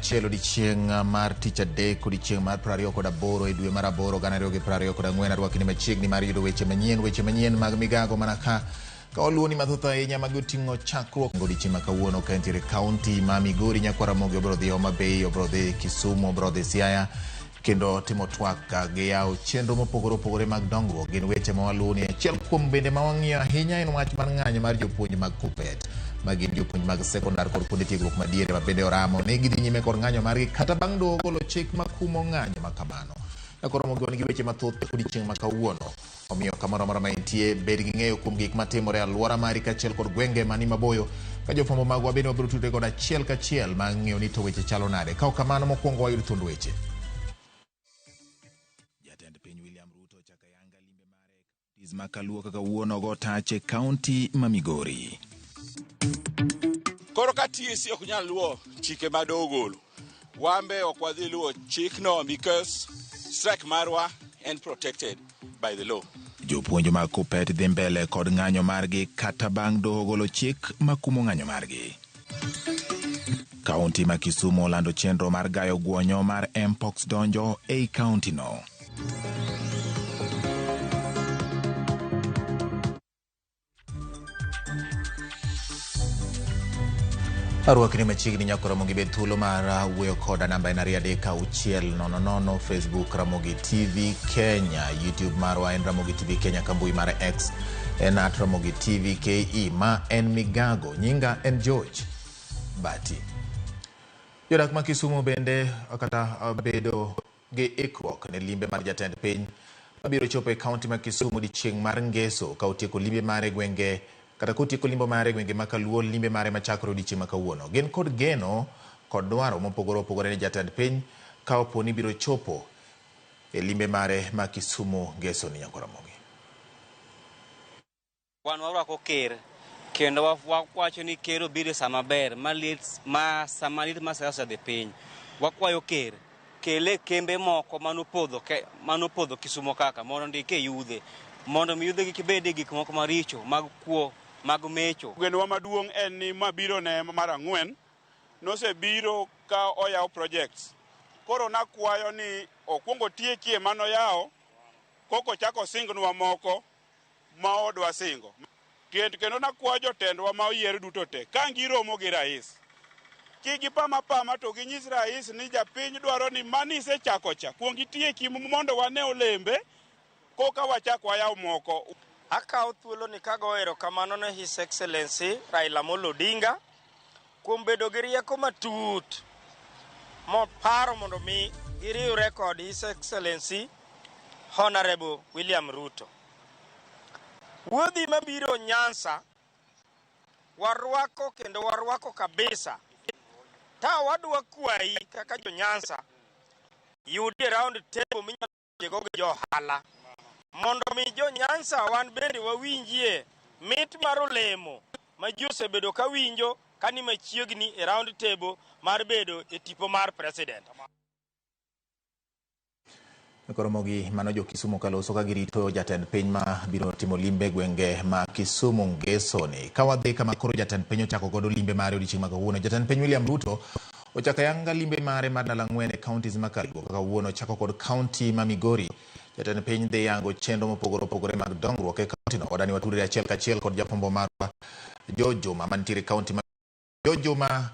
machielo di chieng' mar tich adek kod chieng' mar 28 e dwe mar 8 2024 arwaki ni machiegni mar yudo weche manyien mag migago manaka ka oluoni mathoth ahinya mag oting'o chakruok godiochieng' ma kawuono ka entiere kaunti ma Migori, Nyakwaramogi, obro dhi Homa Bay, obro dhi Kisumu, obro dhi Siaya kendo timo twak gi yawo chenro mopogore opogore mag dongruok. Gin weche ma waluoni. Achiel kuom bende ma wang'iyo ahinya en wach mar ng'anyo mar jopuonj mag KUPPET magin jopuonj mag sekondar kod kuonde tiegruok madiere ma bende oramo ni gidhi nyime kod ng'anyo margi kata bang' doho golo chik makumo ng'anyo ma kamano. Nyakwaramogi wan gi weche mathoth e odiechieng' ma kawuono, omiyo kamoro amora ma intie bed gi ng'eyo kuom gik matimore e alwora mari kaachiel kod gwenge mani maboyo ka jofwambo magwa bende wabiro tudore kod achiel kachiel ma ng'eyo ni to weche chalo nade. Ka ok kamano, mokwongo wayud thund weche. Jatend piny William Ruto chako yanga limbe mare ma kaluwo kaka wuono go tach e kaunti ma Migori. Koro ka TSC ok nyal luwo chike ma doho ogolo, wambe ok wadhi luwo chikno because strike marwa and protected by the law. Jopuonj mag KUPPET dhi mbele kod ng'anyo margi kata bang' doho golo chik makumo ng'anyo margi. Kaunti ma Kisumu olando chenro mar gayo guonyo mar Mpox donjo ei kaunti no. Arwaki ni machiegni Nyakwaramogi bed thuolo mar wuoyo koda namba en 33600 Facebook Ramogi TV Kenya, YouTube marwa en Ramogi TV Kenya, kambui mar X en @Ramogi TV KE. Ma en migago, nyinga en George Bati. Jodak ma Kisumu bende kata bedo gi ikruok ne limbe mar jatend piny mabiro chopo e kaunti ma Kisumu di chieng' mar ngeso ka otieko limbe mare gwenge kata kotieko limbo mare gwenge makaluo limbe mare machakore odiechieng' ma kawuono. Gin kod geno kod dwaro mopogore opogore ne jatend piny ka opo ni biro chopo e limbe mare ma Kisumu ngeso ni Nyakwaramogi. Wan warwako ker kendo wawacho ni ker obiro sama ber ma sama lit ma siasa dhi piny. Wakwayo ker kele kembe moko manopodho Kisumu kaka mondo ndike yudhe mondo mi yudhe gibede gik moko maricho mag kuo mag mecho. Genowa maduong' en ni mabiro ne mar ang'wen nosebiro ka oyawo projects. Koro nakwayo ni okwongo tiekie manoyawo koko chako singnwa moko ma odwa singo. Kendo nakwayo jotendwa ma oyier duto te ka giromo gi rais kigipama to ginyis rais ni japiny dwaro ni manise chako cha kuongi tieki mondo wane olembe koka wachako wayaw moko. Akawo thuolo ni kago erokamano ne His Excellency Raila Amolo Odinga kuom bedo gi rieko matut moparo mondo mi giriwre kod His Excellency Honorable William Ruto. Wuodhi mabiro Nyanza warwako kendo warwako kabisa. Ta wadwa kwayi kaka jo Nyanza yudi round table minyalo go jo hala mondo mi jo Nyanza wan bende wawinjie mit mar olemo ma ji osebedo ka winjo kani machiegni e round table mar bedo e tipo mar president. Nyakwaramogi mano jo Kisumu kaloso ka girito jatend piny ma biro timo limbe gwenge ma Kisumu ngeso ni. Ka wadhi kama koro jatend piny ochako godo limbe mare odiechieng' ma kawuono, jatend piny William Ruto ochako yanga limbe mare mar dala ng'wen e counties ma kaluo kaka kawuono chako kod kaunti ma Migori. Jatend piny dhi yango chenro mopogore opogore mag dongruok e kaunti no. Odani watudore achiel kachiel kod jafwambo marwa Jojo ma mantiere kaunti ma Jojo ma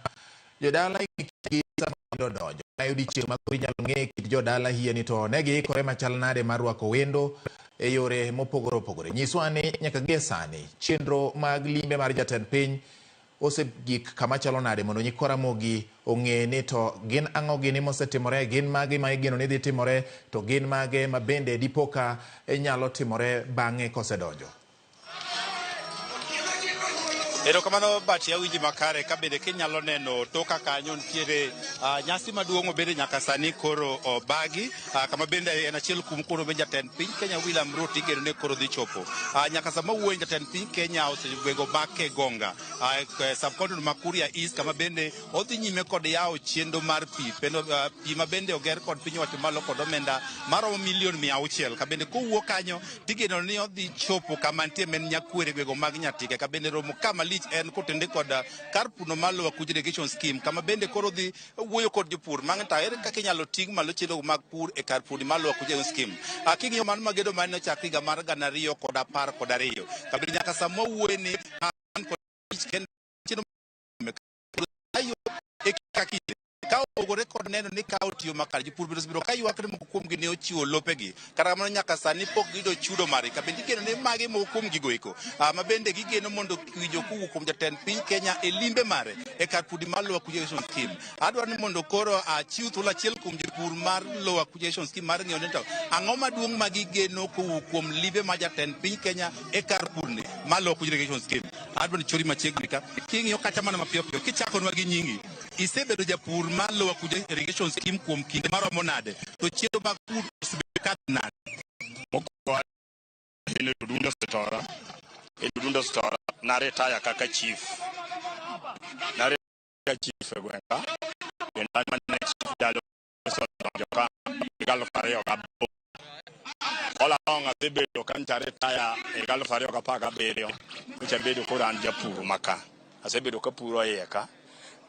jodala gi sama donjo na odiechieng' ma koro inyalo ng'e kit jodala hie ni to ne giikore machal nade mar rwako wendo e yore mopogore opogore. Nyiswa ni nyaka gie sani chenro mag limbe mar jatend piny osegik kama chalo nade mondo Nyakwaramogi ong'e ni to gin ang'o gini mosetimore, gin mage ma igeno ni dhi timore, to gin mage ma bende dipoka nyalo timore bang'e kosedonjo. Erokamano Bati awinji makare ka bende kinyalo neno toka kanyo nitiere nyasi maduong' bende nyaka sani koro obagi kama bende en achiel kuom koro be jatend piny Kenya William Ruto igeno ne koro dhi chopo nyaka sama wuoyo jatend piny Kenya osegwego make gonga subcounty ma Kuria East kama bende odhi nyime kod yawo chenro mar pi pi ma bende oger kod piny owacho malo kod omenda maromo milion 600 ka bende kowuok kanyo tigeno ni odhi chopo kama nitie men Nyakwere gwego mag Nyatike ka bende romo kama malich en kotende kod kar puno malo kuj irrigation scheme kama bende koro dhi wuoyo kod jopur mang'ta ere kaka inyalo ting' malo chenro mag pur e kar pur malo kuj irrigation scheme. King'iyo mano magedo mane ochakre higa mar 2012 kabende nyaka sama wuoyo ni ka ogore kod neno ni ka otiyo makar jopur biro ka ywakre moko kuom gi ne ochiwo lopegi kata kamano nyaka sani pok gido chudo mare kabende igeno ni magi moko kuom gigo eko ma bende gigeno mondo winjo kowuok kuom jatend piny Kenya e limbe mare e kar pur mar Lower Acquisition Scheme. Adwaro ni mondo koro achiw thuolo achiel kuom jopur mar Lower Acquisition Scheme mar ng'eyo ni to ang'o maduong' ma gigeno kowuok kuom limbe ma jatend piny Kenya e kar pur ni mar Lower Acquisition Scheme. Adwaro ni chori machiegni ka king'iyo kata mana mapiyo piyo kichakonwa gi nyingi isebedo japur mar Lower Irrigation Scheme kuom kinde maromo nade to chiero mag pur osebedo ka nade mokwongo en Dudunda Stora na retire kaka chief e gweng'a kendo mane chief dalo joka galo fario ga ola long asebedo kan retire e galo fario ga paga berio kucha bedo koran japur maka asebedo ka puro yeka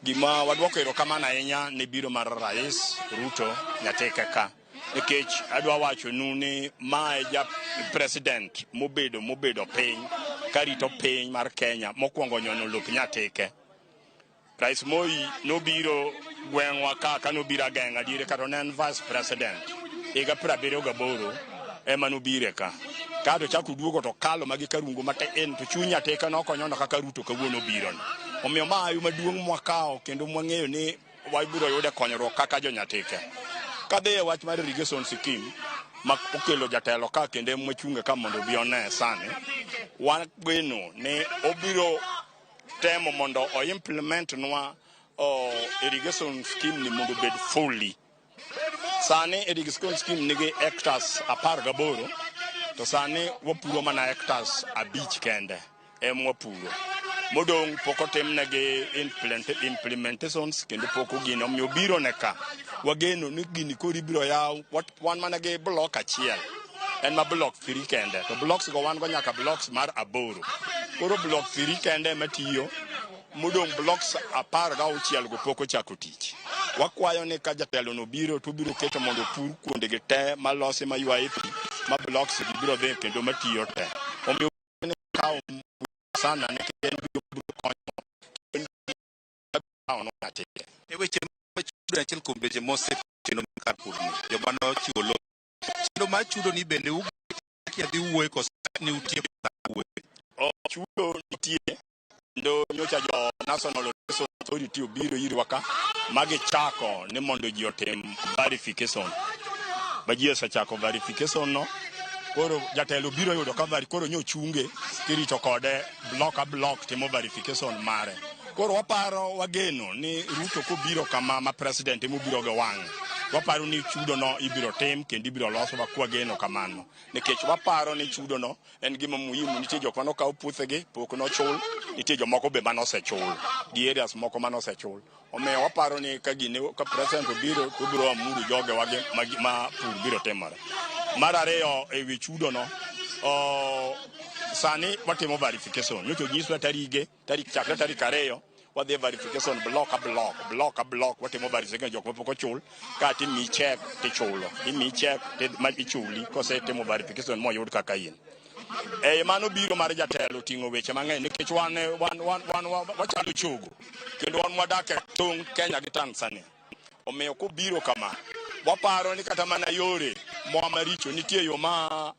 gima wadwoko erokamano ahinya ne biro mar Rais Ruto nyateke ka nikech adwa wacho nu ni ma ja president mobedo piny karito piny mar Kenya mokwongo nyono lop nyateke. Rais Moi nobiro gweng'wa ka nobiro ageng'a dire kata ne en vice president higa 78 ema nobire ka to chako duogo to kalo magi karungo mate en to chunya teka nokonyono kaka Ruto kawuono biro no. Omiyo mayu maduong' mwakao kendo mwang'eyo ni wabiro yude konyruok kaka jonyateke. Kadhi e wach mar irrigation scheme ma okelo jatelo ka kendo mwachunge ka mondo bi one sani. Wageno ne obiro temo mondo o implement nwa irrigation scheme ni mondo bed fully. Sani irrigation scheme nigi hectares 18 to sani wapuro mana hectares 5 kende wapuro. Modong poko temnegi implementations kendo poko gino miyo biro neka wageno ni gini kori biro yaw wan manage block achiel en ma block 3 kende to blocks go wan go nyaka blocks mar 8 koro block 3 kende matiyo modong blocks 16 go poko chako tich. Wakwayo ni ka jatelo no biro to biro keto mondo pur kuonde ge te malosi maywaye pi ma blocks gi biro dhe kendo matiyo te omiyo ne kawo sana ne kendo weche machudo achiel kuom weche mose kendo kar pur ni jomano chiwo lo kendo machudo ni bende udhi wuoyo koso ni utie wuoyo chudo nitie ndo nyocha jo National Irrigation Authority obiro yirwa ka magi chako ni mondo ji otim verification baji osechako verification no koro jatelo biro yudo ka koro nyochunge kirito kode block a block timo verification mare. Koro waparo wageno ni Ruto kobiro kama ma president mobiro go wang'. Waparo ni chudo no ibiro tim kendo ibiro loso kwa geno kamano. Nikech waparo ni chudo no en gima muhimu nitie jok mano kawo puothegi pok no chul nitie jomoko be mano osechul gi areas moko mano osechul. Omiyo waparo ni ka president obiro amuru joge wage ma pur biro timore. Mar ariyo ewi chudo no sani watimo verification nyocho nyiswa tarik chakre tarik 2 wadhi verification block a block watimo verification jok mapok ochul ka timi check tichulo imi check ma ichuli kosetimo verification moyud kaka in mano biro mar jatelo tingo weche mang'eny nikech wan wachalo chogo kendo wan wadak e tong' Kenya gi Tanzania. Omiyo kobiro kama waparo ni kata mana yore moa maricho nitie yo ma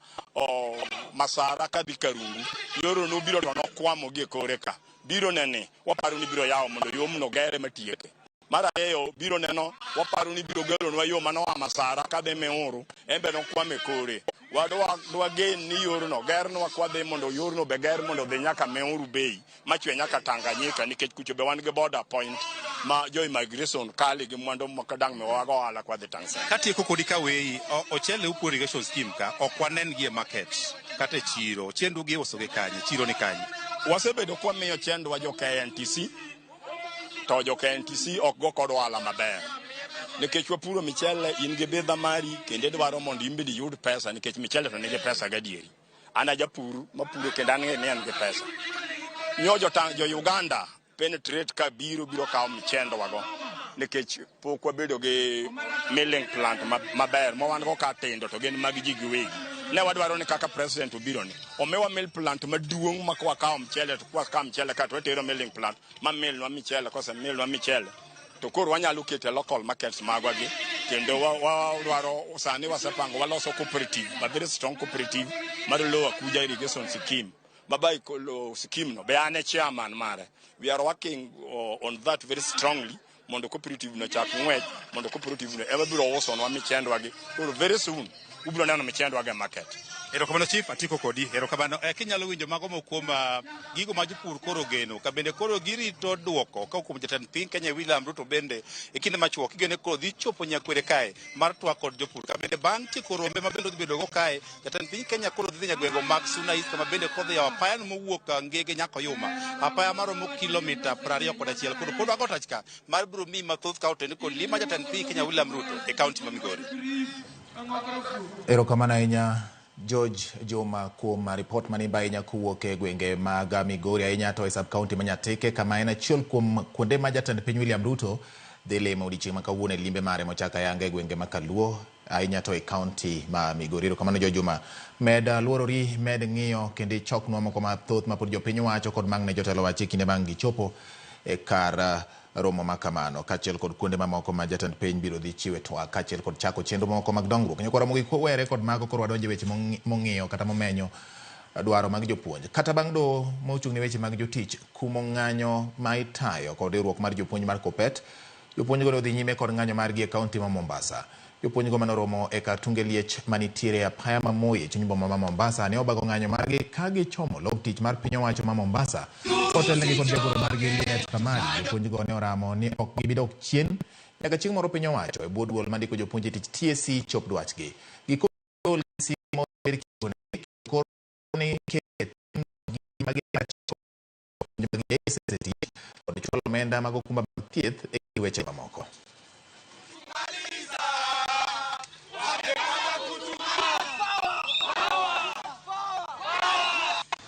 Masara kadhi Karungu yoro no biro to nokwamo gi kore ka biro nene waparo ni biro yawo mondo yo mno gere matieke. Mar ariyo biro neno waparo ni biro gero nwa yo mano Masara kadhi Meuru embe no kwame kore wadwa gen ni yoro no ger nwa kwadhi mondo yoro no be ger mondo dhi nyaka Meuru Bay machwe nyaka Tanganyika nikech kucho be wan gi border point ma jo immigration kali gi mwando makadang me wago ala kwa the Tanzania. Kati koko dikawei ochele upo irrigation scheme ka okwanen gi market kata chiro chendu gi uso gi kanye chiro ni kanye wasebedo kwa miyo chendu wa jo KNTC to jo KNTC ok go kod wala maber nikech wapuro michele in gi bidha mari kendo dwaro mondo imbidi yud pesa nikech michele to nigi pesa gadieri ana japur mapuro kendo an gi pesa jo Uganda penetrate ka biro kawo michendo wago nikech pok wabedo gi milling plant maber ma wan go ka tindo to gin mag ji giwegi. Ne wadwaro ni kaka president obiro ni omewa mill plant maduong' ma kwa kawo mchele to kwa kawo mchele ka to tero milling plant ma mill wa michele kose mill wa michele to koro wanyalo kete local markets magwa gi kendo wadwaro sani wasepango waloso cooperative, a very strong cooperative mar Lower Kuja irrigation scheme. Babai Kolo scheme no be ane chairman mare. We are working on that very strongly. Mondo cooperative no chak ngwech, mondo cooperative no ever biro uso no michendo wagi. Very soon ubiro neno michendo wagi market. Erokamano Chief Atiko Kodi, erokamano kinyalo winjo mago mokuom gigo ma jopur koro geno ka bende koro girito duoko ka kuom jatend piny Kenya William Ruto bende e kinde machuok igene koro dhi chopo nyakwere kae mar twak kod jopur ka bende bang' tieko rombe ma bende dhi bedo go kae jatend piny Kenya koro dhi nyagwengo mag Suna East ma bende kodhi yawo apaya mowuok Ngege nyaka Yuma apaya maromo kilomita 21 koro pod wago tachka mar biro mi mathoth ka otende kod lima jatend piny Kenya William Ruto e kaunti ma Migori. Erokamano ahinya George Joma kuom report mani bainya kuwuok e gwenge mag Migori ahinya to e sub county Manyateke kama en achiel kuom kuonde ma jatend piny William Ruto dhi limo odiechieng' ma kawuono e limbe mare mochako ayanga e gwenge ma Kaluo ahinya to e county ma Migori. Erokamano George Joma, med luorori med ng'iyo kendo choknwa moko mathoth ma pod jopiny wacho kod mang' ne jotelo wacho kinde bang' gichopo e kar romo makamano kachiel kod kuonde mamoko ma jatend piny biro dhi chiwe twak kachiel kod chako chenro moko mag dongruok. Nyakoro mogi were kod mago koro wadonje weche mong'iyo kata momenyo dwaro mag jopuonj kata bang' do mochung' ne weche mag jotich kumo ng'anyo ma itayo kod riwruok mar jopuonj mar Kopet. Jopuonj go dhi nyime kod ng'anyo margi e kaunti ma Mombasa. Jopuonj go manoromo e kar tunge liech manitiere apaya ma Moi chuny boma ma Mombasa ne obago ng'anyo margi ka gichomo log tich mar piny owacho ma Mombasa. Hotel ne kod jagoro margi Liet Kamali jopuonj go ne oramo ni ok gibidok chien nyaka chieng' moro piny owacho e bwo duol mandiko jopuonj tich TSC chop dwachgi. Gikolo simo ber kiko ne ket magi SST kod chulo omenda mag okumba mag thieth e weche mamoko.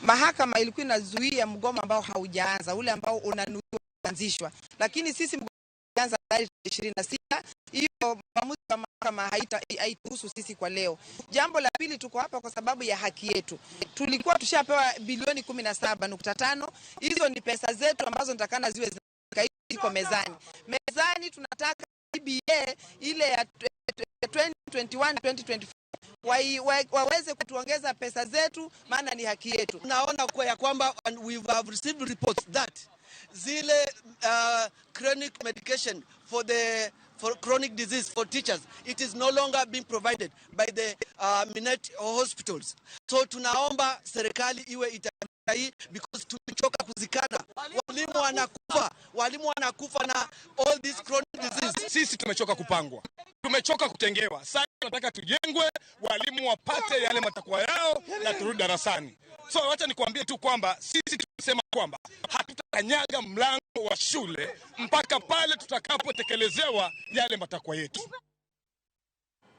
Mahakama ilikuwa inazuia mgomo ambao haujaanza, ule ambao unanuiwa kuanzishwa. Lakini sisi mgomo ulianza tarehe 26. Hiyo maamuzi ya mahakama haituhusu sisi kwa leo. Jambo la pili, tuko hapa kwa sababu ya haki yetu. Tulikuwa tushapewa bilioni 17.5. Hizo ni pesa zetu ambazo nitakana ziwe ziko mezani. Mezani tunataka CBA ile ya 2021-2024 waweze kutuongeza pesa zetu, maana ni haki yetu. Naona kwa ya kwamba we have received reports that zile chronic medication for chronic disease for teachers, it is no longer being provided by the Minet hospitals. So tunaomba serikali iwe hii because tumechoka kuzikana. Walimu wanakufa na all these chronic disease. Sisi tumechoka kupangwa. Tumechoka kutengewa. Sasa tunataka tujengwe, walimu wapate yale matakwa yao na turudi darasani. So wacha nikwambie tu kwamba sisi tunasema kwamba hatutakanyaga mlango wa shule mpaka pale tutakapotekelezewa yale matakwa yetu.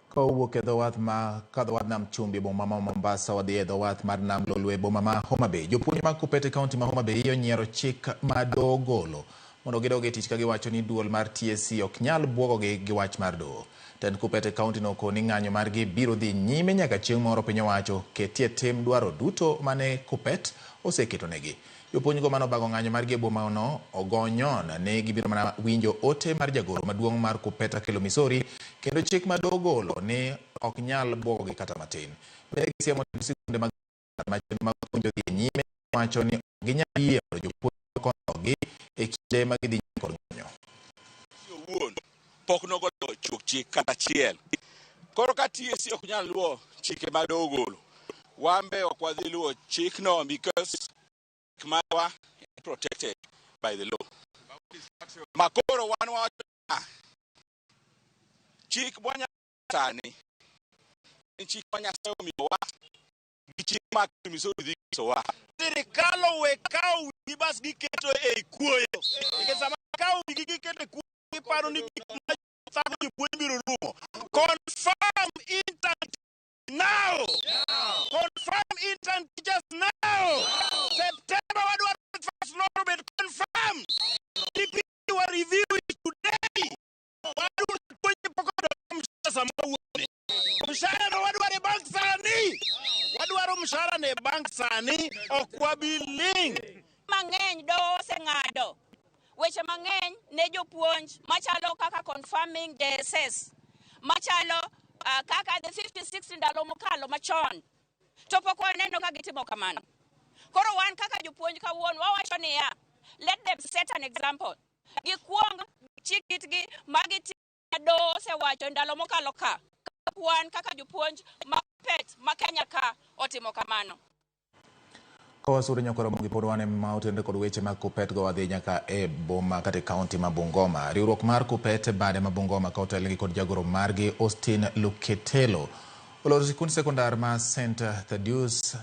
Kowuok e dhowath ma kadhowath nam chumbi boma ma Mombasa wadhi e dhowath mar nam Lolwe boma ma Homa Bay. Jopuonj mag Kopet e kaunti ma Homa Bay onyiero chik madogolo mondo gidog e tich ka giwacho ni duol mar TSC ok nyal buogogi gi wach mar doho. Tend Kopet e kaunti no koni ng'anyo margi biro dhi nyime nyaka chieng' moro piny owacho ketie tim dwaro duto mane Kopet oseketo negi. Jopuonj go manobago ng'anyo margi e boma no ogonyon ne gibiro mana winjo ote mar jagoro maduong' mar Kopet Akelo Misori kendo chik madogolo ne ok nyal buogogi kata matin. Bende gisiemo sikunde mag puonjo dhi nyime wacho ni ginyal yie mondo jopuonj konyogi e kinde ma gidhi nyime kod ng'anyo. Pok nogolo chuk chik kata chiel. Koro ka TSC ok nyal luwo chike madogolo, wambe ok wadhi luwo chik no because Mawa protected by the law. Makoro wan wacho chik mwanya tani chik mwanya sayo miwa chik mak Misori dhi sowa. Sirikal wekao gibas giketo e kuoyo. Ikesama kao giketo e kuoyo paro ni sabu jipuonj biro rumo. Confirm intern now. Confirm intern teachers now. September wadwa pesa mawuoke. Mshahara no wadware bank sani. Wadwaro mshahara ne bank sani ok wabiling. Mang'eny do oseng'ado weche mang'eny ne jopuonj machalo kaka confirming the SS machalo kaka the 50-60 ndalo mokalo machon to pok waneno ka gitimo kamano. Koro wan kaka jopuonj kawuono wawacho niya, let them set an example. Gikwong chikitgi magitimo do osewacho ndalo mokalo ka wan kaka jopuonj mapet ma Kenya ka otimo kamano. Kawasuri Nyakoromogi pod wan ma otende kod weche mag Kuppet go wadhi nyaka e boma kata kaunti ma Bungoma. Riwruok mar Kuppet bade ma Bungoma ka otelgi kod jagoro margi Austin Luketelo oloro sikund sekondar ma St. Thaddeus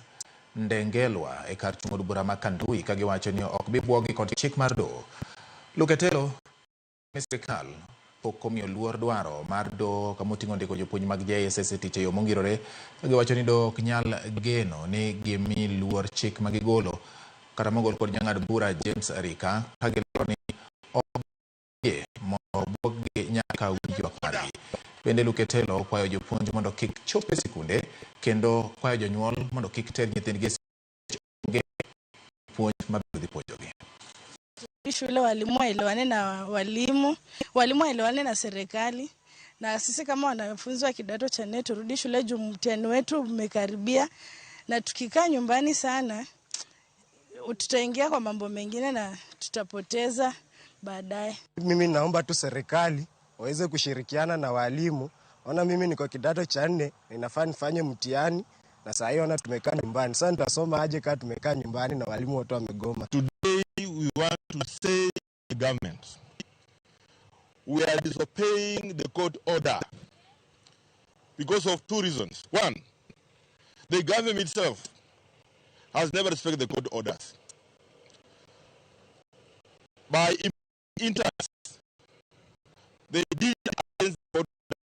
Ndengelwa e kar chungo bura ma Kandui ka giwacho ni ok bi bwogi kod chik mar do. Luketelo sirkal pok omiyo luor dwaro mar do kamoting'o ndiko jopuonj mag JSS tich e yo mongirore ka giwacho ni do ok nyal geno ni gimi luor chik ma gigolo kata mogol kod jang'ad bura James Arika ka gilero ni ok mondo bwoggi nyaka winjruok margi. Bende Luketelo kwayo jopuonj mondo kik chop e sikunde kendo kwayo jonyuol mondo kik ter nyithindgi e puonj mabiro dhi puonjogi. Shule walimu waelewane na walimu waelewane na serikali, na sisi kama wanafunzi wa kidato cha 4 turudi shule juu mtihani wetu umekaribia, na tukikaa nyumbani sana tutaingia kwa mambo mengine na tutapoteza baadaye. Mimi naomba tu serikali waweze kushirikiana na walimu. Ona mimi niko kidato cha 4 ninafaa nifanye mtihani na saa hiyo ona tumekaa nyumbani. Sasa nitasoma aje kama tumekaa nyumbani na walimu wote wamegoma? Today we want to say to the government, we are disobeying the court order because of 2 reasons. One, the government itself has never respected the court orders. By interest, they did against the court order.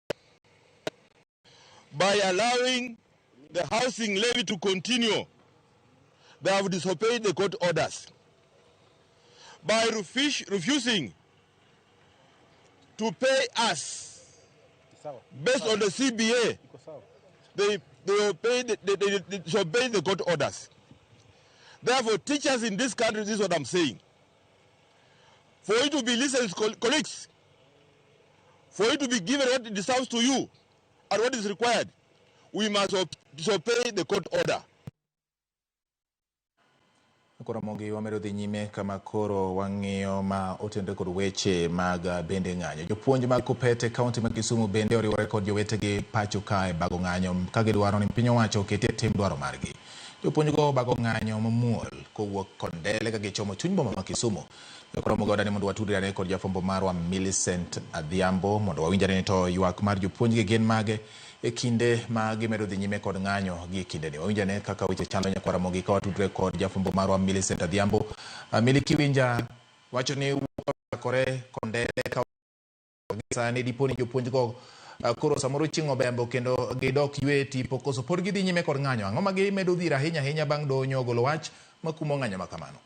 By allowing the housing levy to continue, they have disobeyed the court orders. By refusing to pay us based on the CBA, they disobeyed the court orders. Therefore, teachers in this country, this is what I'm saying. For you to be listened, colleagues, for you to be given what it deserves to you and what is required, we must disobey the court order. Koromogi wamedo dhi nyime kama koro wang'iyo ma otende kod weche mag bende ng'anyo. Jopuonj mag Kuppet kaunti ma Kisumu bende oriwore kod jowetegi pacho ka e bago ng'anyo ka gidwaro ni piny owacho oketie tim dwaro margi. Jopuonj go bago ng'anyo mamuol kowuok kod ndele ka gichomo chuny boma ma Kisumu. Koromogi wadani mondo watudre kod jafwambo marwa Millicent Adhiambo mondo wawinjane ni to ywak mar jopuonj gi gin mage e kinde ma gimedo dhi nyime kod ng'anyo gi kinde ni. Wawinjane kaka weche chalo Nyakoromogi ka watudre kod jafwambo marwa Millicent Adhiambo. Miliki winja wacho ni kore kondele ka sani diponi jopuonj go koro samoro chingo bembo kendo gidok ywe tipo koso pod gidhi nyime kod ng'anyo. Ang'o ma gimedo dhira ahinya bang' donyo golo wach makumo ng'anyo makamano?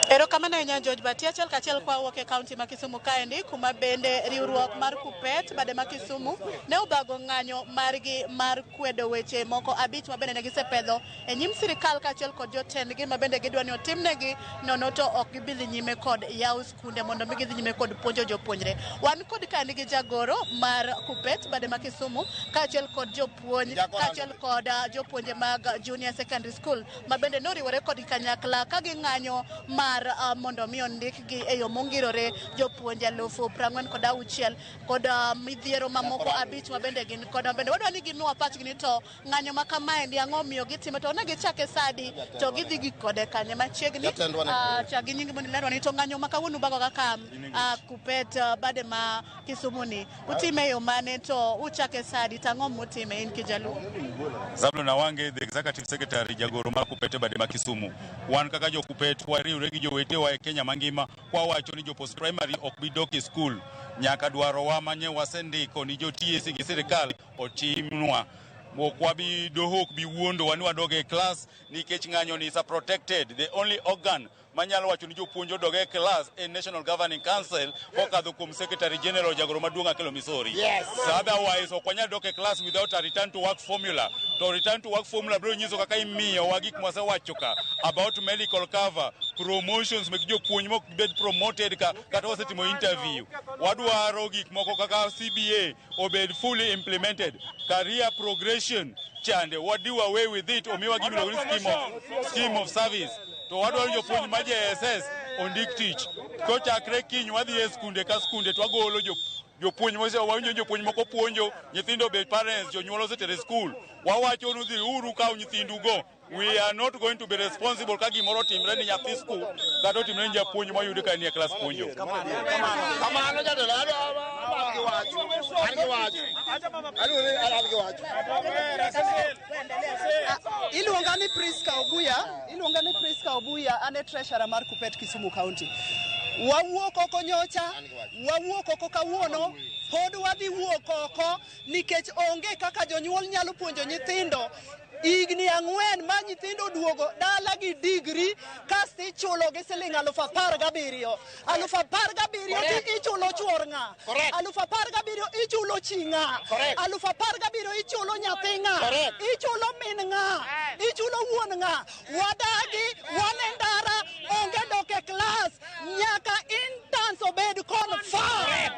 Erokamano nya George Batia achiel kachiel kwa wuok e kaunti ma Kisumu kaendi kuma bende riwruok mar Kuppet bade ma Kisumu ne obago ng'anyo margi mar kwedo weche moko 5 ma bende ne gisepedho e nyim sirikal kachiel kod jotendgi ma bende gidwa ni otimnegi nono to ok gibidhi nyime kod yaw skunde mondo mi gidhi nyime kod puonjo jopuonjre. Wan kod kandi gi jagoro mar Kuppet bade ma Kisumu kachiel kod jopuonj kachiel kod jopuonje mag junior secondary school ma bende noriwore kod kanyakla ka ging'anyo mar mondo mi ondikgi e yo mongirore jopuonje 46,000 kod midhiero mamoko 5 ma bende gin kod bende wadwa ni ginwa pachgi ni to ng'anyo ma kamae ndi ang'o miyo gitimo to ne gichake sadi to gidhi gikode kanye machiegni chagi nyingi mondo lero ni to ng'anyo ma kawuono bago kaka Kuppet bade ma Kisumu ni utime yo mane to uchake sadi tang'o mutime in kijaluo? Zablon Awange, the executive secretary jagoro mar Kuppet bade ma Kisumu. Wan kaka jo Kuppet wariwre gi jowetewa e Kenya mangima kwa wacho ni jo post primary ok bi dok e school nyaka dwaro wa manye wasendiko ni jo TSC gi sirikal otimnwa. Mokwabi dohok bi wuondo wani wadoge class nikech ng'anyo ni is protected. The only organ manyalo wacho ni jopuonj odoge class e National Governing Council kokadho kuom Secretary General Jagoro Maduong' Akelo Misori. So otherwise ok wanyal dok e class without a return to work formula. To return to work formula biro nyiso kaka imiyo wa gik mwasewacho ka about medical cover, promotions mek jopuonj mok bed promoted kata wasetimo interview. Wadwaro gik moko kaka CBA obed fully implemented. Career progression chande, what do away with it? Omiwa give me scheme of service. To wadwaro jopuonj ma JSS ondik tich. Kochakre kiny wadhi e skunde ka skunde to wagolo jopuonj mose jopuonj moko puonjo nyithindo be parents jonyuol osetere school. Wawacho nu dhi uru kaw nyithindu go. We are not going to be responsible ka gimoro timre ni nyathi school kata timre ni japuonj moyude ka nie class puonjo. Kamano jadolo Iluonga ni Priska Obuya, ane treasurer mar Kupet Kisumu County. Wawuok oko nyocha, wawuok oko kawuono, pod wadhi wuok oko nikech onge kaka jonyuol nyalo puonjo nyithindo. Igni ang'wen ma nyithindo duogo dala gi digri kasto ichulo gi siling 17,000. 17,000 ichulo chuor ng'a. 17,000 ichulo chi ng'a. 17,000 ichulo nyathi ng'a. Ichulo min ng'a. Ichulo wuon ng'a. Wadagi wane ndara onge dok e class nyaka interns obed confirm.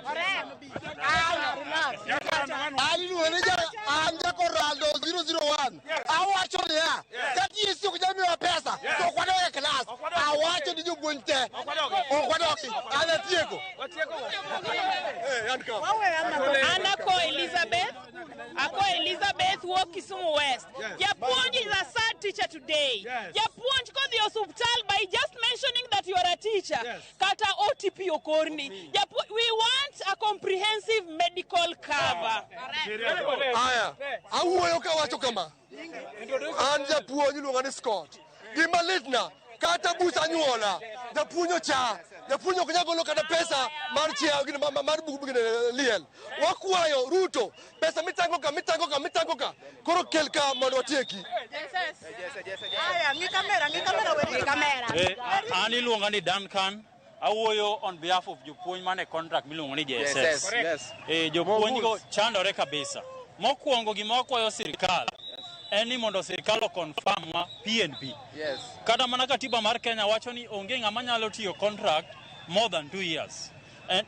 Anja Corraldo 001. Awacho niya, kati isi kujami wa pesa, to kwa doke class. Awacho ni jubuinte. Okwadoki, anatieko. Anako Elizabeth walk Kisumu West. Japuonj is a sad teacher today. Japuonj ko the hospital by just mentioning that you are a teacher. Kata OTP okorni. We want a comprehensive medical cover. Aya, awuoyo ka wacho kama. An japuonj iluonga ni Scott. Gima litna kata busa nyuola. Japuonjo cha. Japuonjo ok nyal golo kata pesa mar chia mar bugu liel. Wakwayo Ruto pesa mitango ka. Koro kel ka mondo watieki. Aya, ngi kamera. An iluonga ni Duncan. Awuoyo on behalf of jopuonj mane contract miluongo ni JSS. Jopuonj go chandore kabisa. Mokwongo gima wakwayo sirikal en ni mondo sirikal confirm wa PNP. Kata mana katiba mar Kenya wacho ni onge ng'ama nyalo tiyo contract more than 2 years. And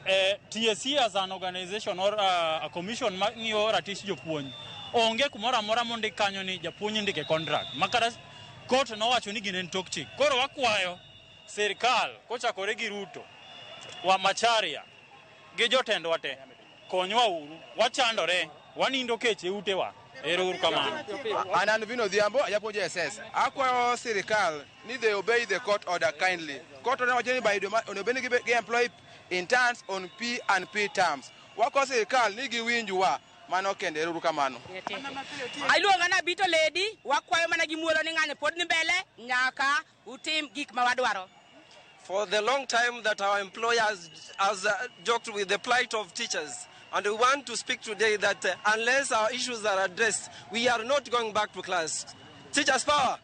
TSC as an organization or a commission ma ng'iyo ratich jopuonj onge kumoro amora mondik kanyo ni japuonj ndike contract. Makara court nowacho ni ginen tok chik. Koro wakwayo sirikal kochakore gi Ruto wa Macharia gi jotendwa te konywa uru, wachandore, wanindo keche utewa. Ero kamano. Anan Vino Dhiambo, Japuonj JSS. Akwayo sirikal ni they obey the court order kindly. Court order wacho ni by onobeni gi employ interns on P and P terms. Wako sirikal ni giwinjwa mano kende. Ero kamano. Ailuonga na Bito Lady, wakwayo mana gimuolo ni ng'anyo pod ni mbele nyaka utim gik ma wadwaro. For the long time that our employers has joked with the plight of teachers. And we want to speak today that unless our issues are addressed, we are not going back to class. Teachers power.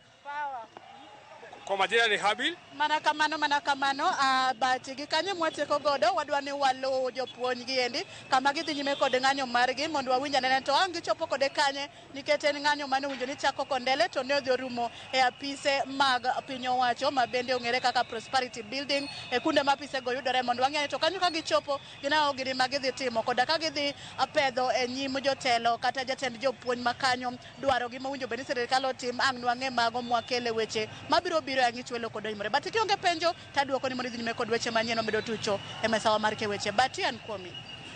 Kwa majina ni Habil. Manakamano, but gikanyo mwateko godo, wadwani walo jopuonj giendi, kama gidhi nyime kod ng'anyo margi, mondo wawinja nene to angi chopo kode kanye, nikete ng'anyo mane winjo ni chako kondele, to ne odhi orumo e apise mag piny owacho, mabende ong'ere kaka Prosperity Building, e kunde ma apise go yudore, mondo wang'e to kanyo ka gichopo, ginawo gini ma gidhi timo, koda ka gidhi apedho e nyim jotelo, kata jatend jopuonj makanyo, dwaro gima winjo beni sirikal otim, ang' nwang'e mago mwakele weche, mabiro ang'ichwelo kod imre. But kionge penjo taduoko ni mondo idhi nyime kod weche manyien obedo tucho e mesawa mar keweche. But an kuomi.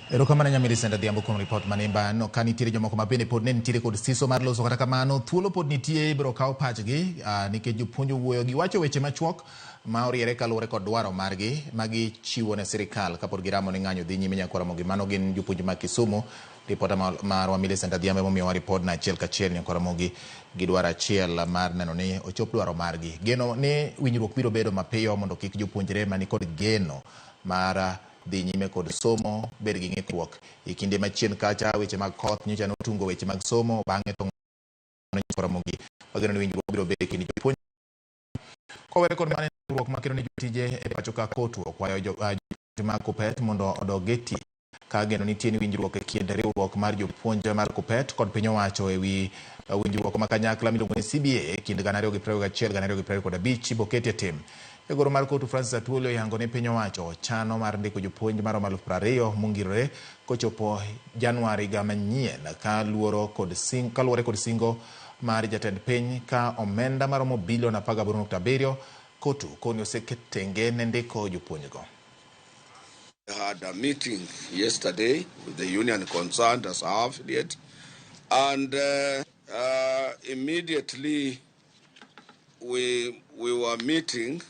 Erokamano Nyamiri Senda Dhiambo kuom report manimba no kanitiere jomoko mabende pod ne nitiere kod siso mar loso kata kamano thuolo pod nitie ibro kaw pachgi nikech jopuonj wuoyo gi wacho weche machuok ma oriere kaluwore kod dwaro margi magi chiwo ne sirikal kapod giramo ni ng'anyo dhi nyime nyakwara gi mano gin jopuonj ma Kisumu. Ripota mar Nyamiri Senda Dhiambo momiyo wa report na achiel kachiel nyakwara mogi gidwaro achiel mar neno ni ochop dwaro margi. Geno ni winjruok biro bedo mapiyo mondo kik jopuonjre mani kod geno mar dhi nyime kod somo bed gi ng'ikruok e kinde machien kacha weche mag koth nyocha notungo weche mag somo bang'e to nyakwara mogi wageno ni winjruok biro bedo kind jopuonj Kowere kod mane ruok makero ni jotije e pacho ka kotu okwayo joma Kuppet mondo odogeti ka geno nitie ni winjruok e kind riwruok mar jopuonj mar Kuppet kod piny owacho ewi winjruok ma kanyakla miluongo ni CBA e kind 2021-2025 boketi e tim. Jagoro mar kotu Francis Atwoli oyango ni piny owacho chano mar ndiko jopuonj maromo 20,000 mongirore kochopo Januari higa manyien kaluwore kod singo mar jatend piny ka omenda maromo bilion 18.7 kotu koni oseketenge ne ndiko jopuonjgo. I had a meeting yesterday with the union concerned as our affiliate, and immediately we were meeting.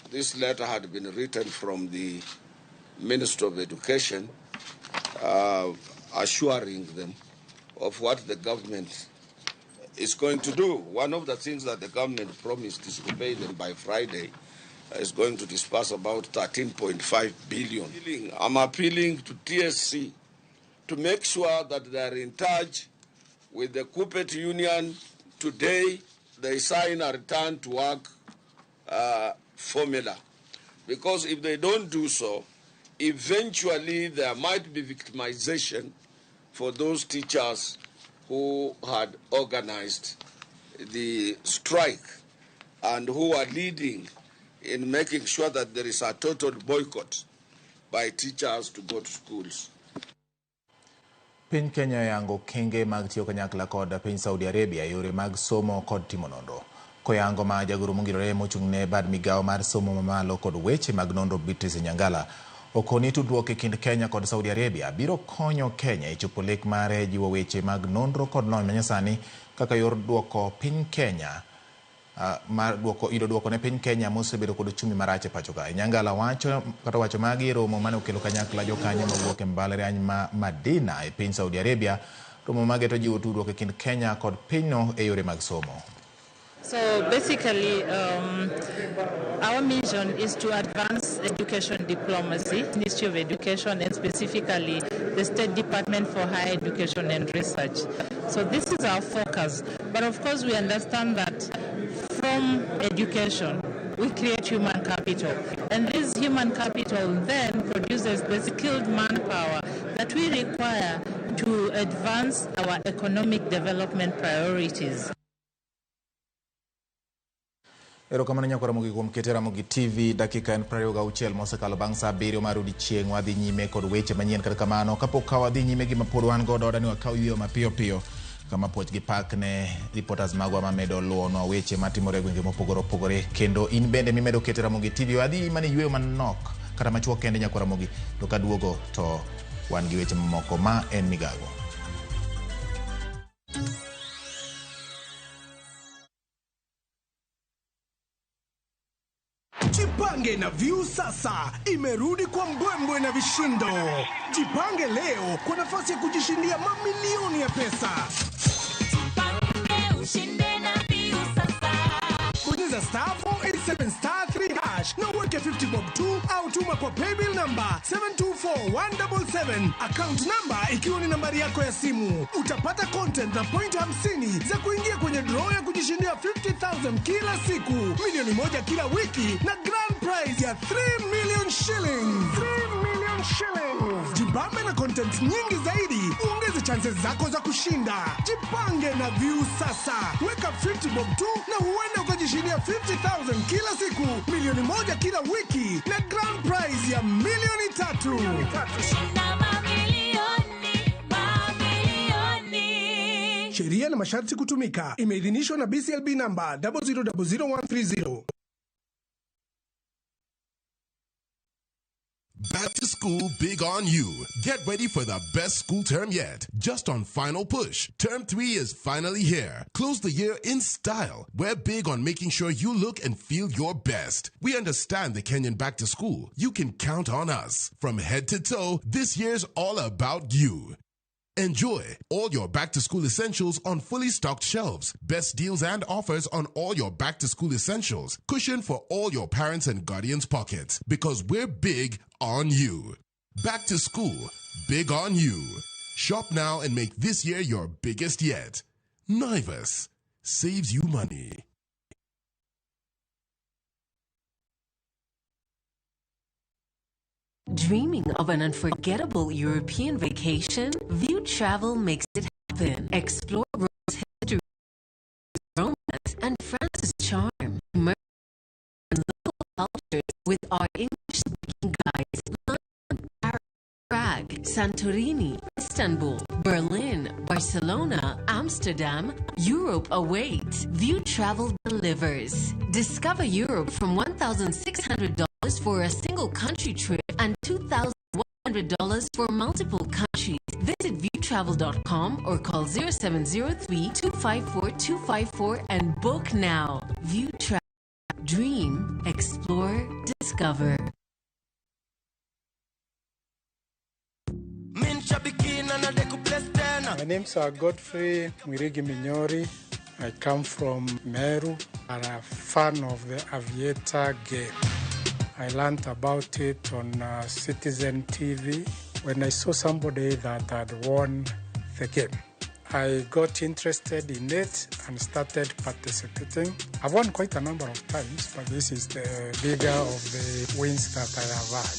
This letter had been written from the Minister of Education, assuring them of what the government is going to do. One of the things that the government promised is to pay them by Friday. Is going to disperse about 13.5 billion. I'm appealing to TSC to make sure that they are in touch with the Kuppet Union. Today, they sign a return to work formula. Because if they don't do so, eventually there might be victimization for those teachers who had organized the strike and who are leading in making sure that there is a total boycott by teachers to go to schools. Piny Kenya yango kenge mag tiyo kanyakla kod piny Saudi Arabia yore mag somo kod timo nonro. Koyango ma jagoro mongirore mochung'ne bad migawo mar somo mamalo kod weche mag nonro Beatrice Nyangala okoni tudruok e kind Kenya kod Saudi Arabia biro konyo Kenya e chopo lek mare jiwo weche mag nonro kod lony manyasani kaka yor duoko piny Kenya mar duoko ne piny Kenya mosebedo kod chumi marach e pacho ka. Nyangala wacho magi romo mane okelo kanyakla jokanyo mawuok e mbalariany ma Madina e piny Saudi Arabia, romo mage to jiwo tudruok e kind Kenya kod pinyno e yore mag somo. So basically, our mission is to advance education diplomacy, Ministry of Education, and specifically the State Department for Higher Education and Research. So this is our focus. But of course, we understand that from education, we create human capital. And this human capital then produces the skilled manpower that we require to advance our economic development priorities. Erokamano nyakwara mogi kuom ketera mogi TV dakika en 26 mosekalo bang' saa 7 mar odiechieng' wadhi nyime kod weche manyien kata kamano kapok ka wadhi nyime gi mapod wan godo odani wakaw yweyo mapiyo kama puoch gi pak ne reporters magwa mamedo luonwa weche matimore gwenge mopogore opogore kendo in bende mimedo ketera mogi TV wadhi mane yweyo manok kata machuok kende nyakwara mogi to kaduogo to wan gi weche mamoko ma en migago. Jipange na View sasa imerudi kwa mbwembwe na vishindo. Jipange leo kwa nafasi ya kujishindia mamilioni ya pesa. Jipange ushinde na View sasa. Bonyeza *487*3# na uweke 50 bob tu au tuma kwa paybill number 724177, account number ikiwa ni nambari yako ya simu. Utapata content na point 50 za kuingia kwenye draw ya kujishindia 50,000 kila siku, milioni moja kila wiki na grand prize ya 3 million shillings. 3 million shillings. Jibambe na content nyingi zaidi, uongeze chances zako za kushinda. Jipange na View sasa. Weka 50 bob tu na huenda ukajishindia 50,000 kila siku, milioni moja kila wiki na grand prize ya milioni 3. Shinda mamilioni. Sheria na masharti kutumika. Imeidhinishwa na BCLB number 0000130. Back to school big on you. Get ready for the best school term yet. Just on Final Push. Term 3 is finally here. Close the year in style. We're big on making sure you look and feel your best. We understand the Kenyan back to school. You can count on us. From head to toe, this year's all about you. Enjoy all your back-to-school essentials on fully stocked shelves. Best deals and offers on all your back-to-school essentials. Cushion for all your parents' and guardians' pockets. Because we're big on you. Back to school, big on you. Shop now and make this year your biggest yet. Naivas saves you money. Dreaming of an unforgettable European vacation? View Travel makes it happen. Explore Rome's history, romance, and France's charm. Immerse in local cultures with our English-speaking guides. London, Paris, Prague, Santorini, Istanbul, Berlin, Barcelona, Amsterdam. Europe awaits. View Travel delivers. Discover Europe from $1,600 for a single country trip and $2,100 for multiple countries. Visit viewtravel.com or call 0703-254-254 and book now. View Travel. Dream, explore, discover. My name's Godfrey Mwirigi Minyori. I come from Meru. I'm a fan of the Aviator game. I learned about it on Citizen TV when I saw somebody that had won the game. I got interested in it and started participating. I've won quite a number of times, but this is the bigger of the wins that I have had.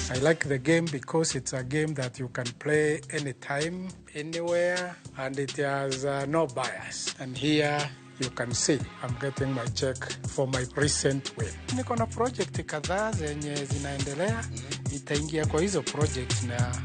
I like the game because it's a game that you can play anytime, anywhere, and it has no bias. And here you can see I'm getting my check for my recent win. Niko na project kadhaa zenye zinaendelea. Nitaingia kwa hizo project na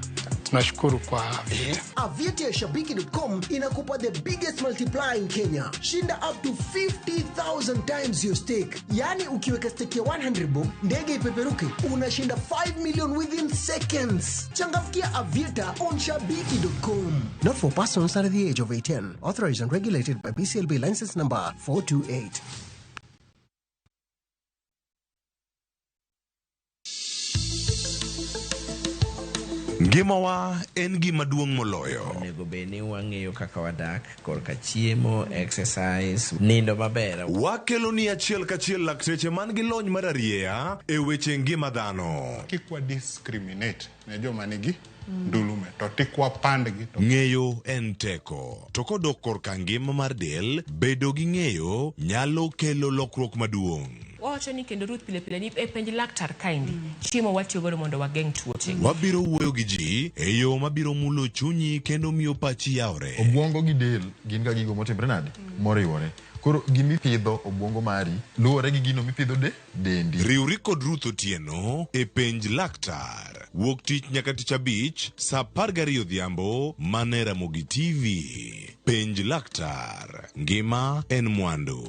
tunashukuru kwa Aviator. Aviator ya Shabiki.com inakupa the biggest multiplier in Kenya. Shinda up to 50,000 times your stake. Yani ukiweka stake ya 100 bob, ndege ipeperuke, unashinda 5 million within seconds. Changamkia Aviator on Shabiki.com. Not for persons under the age of 18. Authorized and regulated by BCLB license number 428. Ngimawa en gima duong' moloyo. Nego beni wang'eyo kaka wadak, korka chiemo, exercise, nindo maber. Wakelo ni achiel kachiel lakteche man gi lony mararieya e weche ngima dhano. Kikwa discriminate ne joma nigi ndulume to tikwa pandgi. Ng'eyo en teko. To kodok korka ngima mar del, bedo gi ng'eyo nyalo kelo lokruok maduong'. Wacho ni kendo Ruth pile ni e penj laktar kaindi. Chiemo watiyo godo mondo wageng' tuoche. Wabiro wuoyo gi ji e yo mabiro mulo chunyi kendo miyo pachi yawre. Obwongo gi del gin ga gigo motimre nade moriwore. Koro gimipidho obwongo mari luwore gi gino mipidho dendi. Riwri kod Ruth Otieno e penj laktar. Wuok tich nyaka tich abich saa 12 odhiambo mane Ramogi TV. Penj laktar. Ngima en mwandu.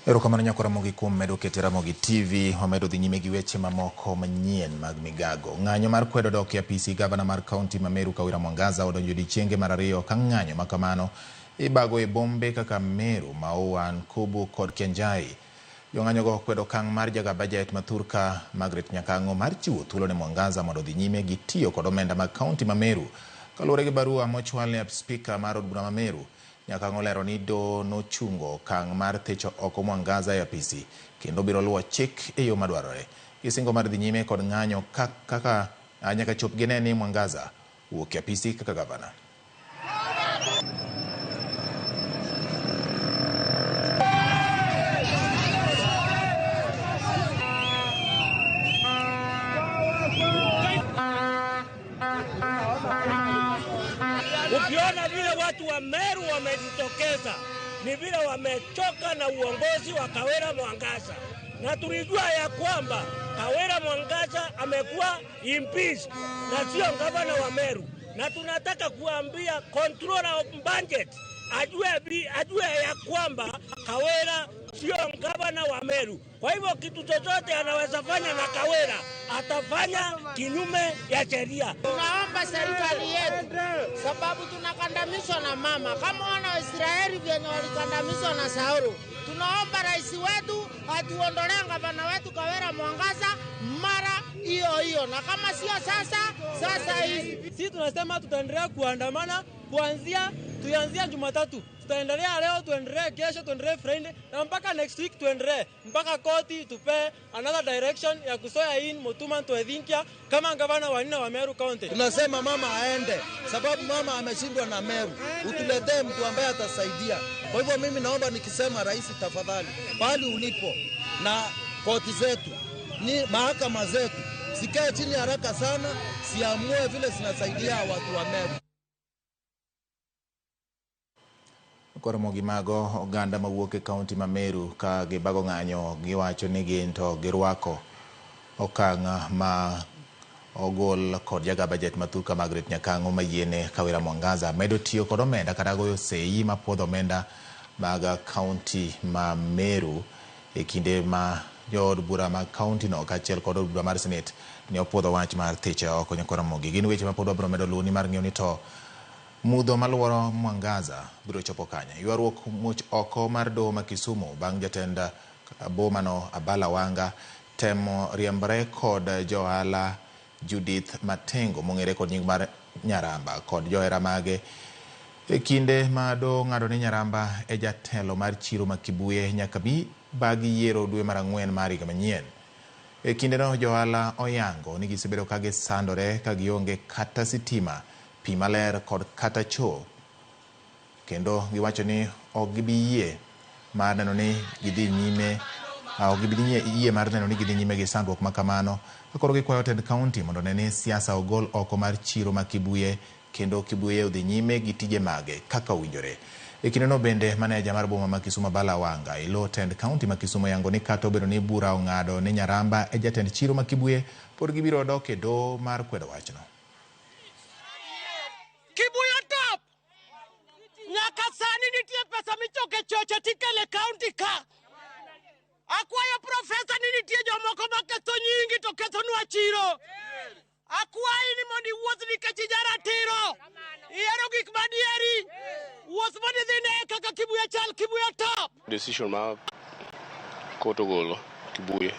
Erokamano nyako Ramogi kuom medo kete Ramogi TV. Wamedo dhi nyime gi weche mamoko manyien mag migago. Ng'anyo mar kwedo dok e apisi gavana mar kaunti ma Meru Kawira Mwangaza odonjo odiechienge mar ariyo ka ng'anyo makamano ibago e bombe kaka Meru, Maua, Nkubu kod Kianjai. Jong'anyogo kwedo okang' mar jaga bajet ma Thurka Margaret Nyakang'o mar chiwo thuolo ne Mwangaza mondo dhi nyime gi tiyo kod omenda mag kaunti ma Meru. Kaluwore gi barua mochwal ne spika mar od bura ma Meru, Nyakang'o lero ni do nochungo okang' mar thecho oko Mwangaza e apisi kendo biro luwo chik e yo madwarore. Gisingo mar dhi nyime kod ng'anyo kaka nyaka chop gine ni Mwangaza wuok e apisi kaka gavana. Ukiona vile watu wa Meru wamejitokeza, ni vile wamechoka na uongozi wa Kawira Mwangaza. Na tulijua ya kwamba Kawira Mwangaza amekuwa impeached na sio gavana wa Meru. Na tunataka kuambia controller of budget ajue ya kwamba Kawira sio gavana wa Meru. Kwa hivyo kitu chochote anaweza fanya na Kawira atafanya kinyume ya sheria. Tunaomba serikali yetu, sababu tunakandamizwa na mama kama wana wa Israeli vyenye walikandamizwa na Saulu. Tunaomba rais wetu atuondolee gavana wetu Kawira Mwangaza mara hiyo, na kama sio sasa hivi. Sisi tunasema tutaendelea kuandamana kuanzia tuanzia Jumatatu, tutaendelea leo, tuendelee kesho, tuendelee Friday na mpaka next week tuendelee mpaka koti tupe another direction ya kusoya in Mutuma to Ethiopia kama gavana wa 4 wa Meru County. Tunasema mama aende, sababu mama ameshindwa na Meru. Utuletee mtu ambaye atasaidia. Kwa hivyo mimi naomba nikisema rais, tafadhali, pali ulipo na koti zetu, ni mahakama zetu, sikae chini haraka sana, siamue vile zinasaidia watu wa Meru. Koromogi mago oganda mawuok e kaunti ma Meru ka gibago ng'anyo giwacho ni gin to girwako okang' ma ogol kod jaga bajet mathuka Margaret Nyakango mayiene Kawira Mwangaza medo tiyo kod omenda kata goyo sei ma puodho omenda mag kaunti ma Meru e kinde ma jod bura mag kaunti no kaachiel kod bura mar Senate ne opuodho wach mar thiche oko. Koromogi gin weche ma pod wabiro medo luwo ni mar ng'iyo ni to mudho maluoro Mwangaza biro chopo kanya. Ywaruok much oko mar doho ma Kisumu bang' jatend boma no Abala Wanga temo riembre kod johala Judith Matengo mong'ere kod nying mar Nyaramba kod johera mage e kinde ma do ng'ado ni Nyaramba e jatelo mar chiro ma Kibuye nyaka bi bagi yiero dwe mar 4 mar higa manyien. E kinde no johala oyango ni gisebedo ka gisandore ka gionge kata sitima, pi maler kod kata choo, kendo giwacho ni ok gibi yie mar neno ni gidhi nyime mar neno ni gidhi nyime gi sandruok ma kamano. Koro gikwayo tend kaunti mondo nene siasa ogol oko mar chiro ma Kibuye kendo Kibuye odhi nyime gi tije mage kaka owinjore. E kinde no bende maneja mar boma ma Kisumu Abala Wanga ilo tend kaunti ma Kisumu yango ni kata obedo ni bura ong'ado ni Nyaramba e jatend chiro ma Kibuye, pod gibiro dok e doho mar kwedo wachno. Kibuye top nyaka sani nitie pesa michoke choche tikele kaunti ka. Akwayo profesa ni nitie jomoko maketho nyingi to kethonwa chiro. Akwayi ni mondi wuoth nikech jaratiro. Iero gik madieri. Wuoth mondi dhine kaka Kibuye chal, Kibuye top. Decision ma court ogolo Kibuye,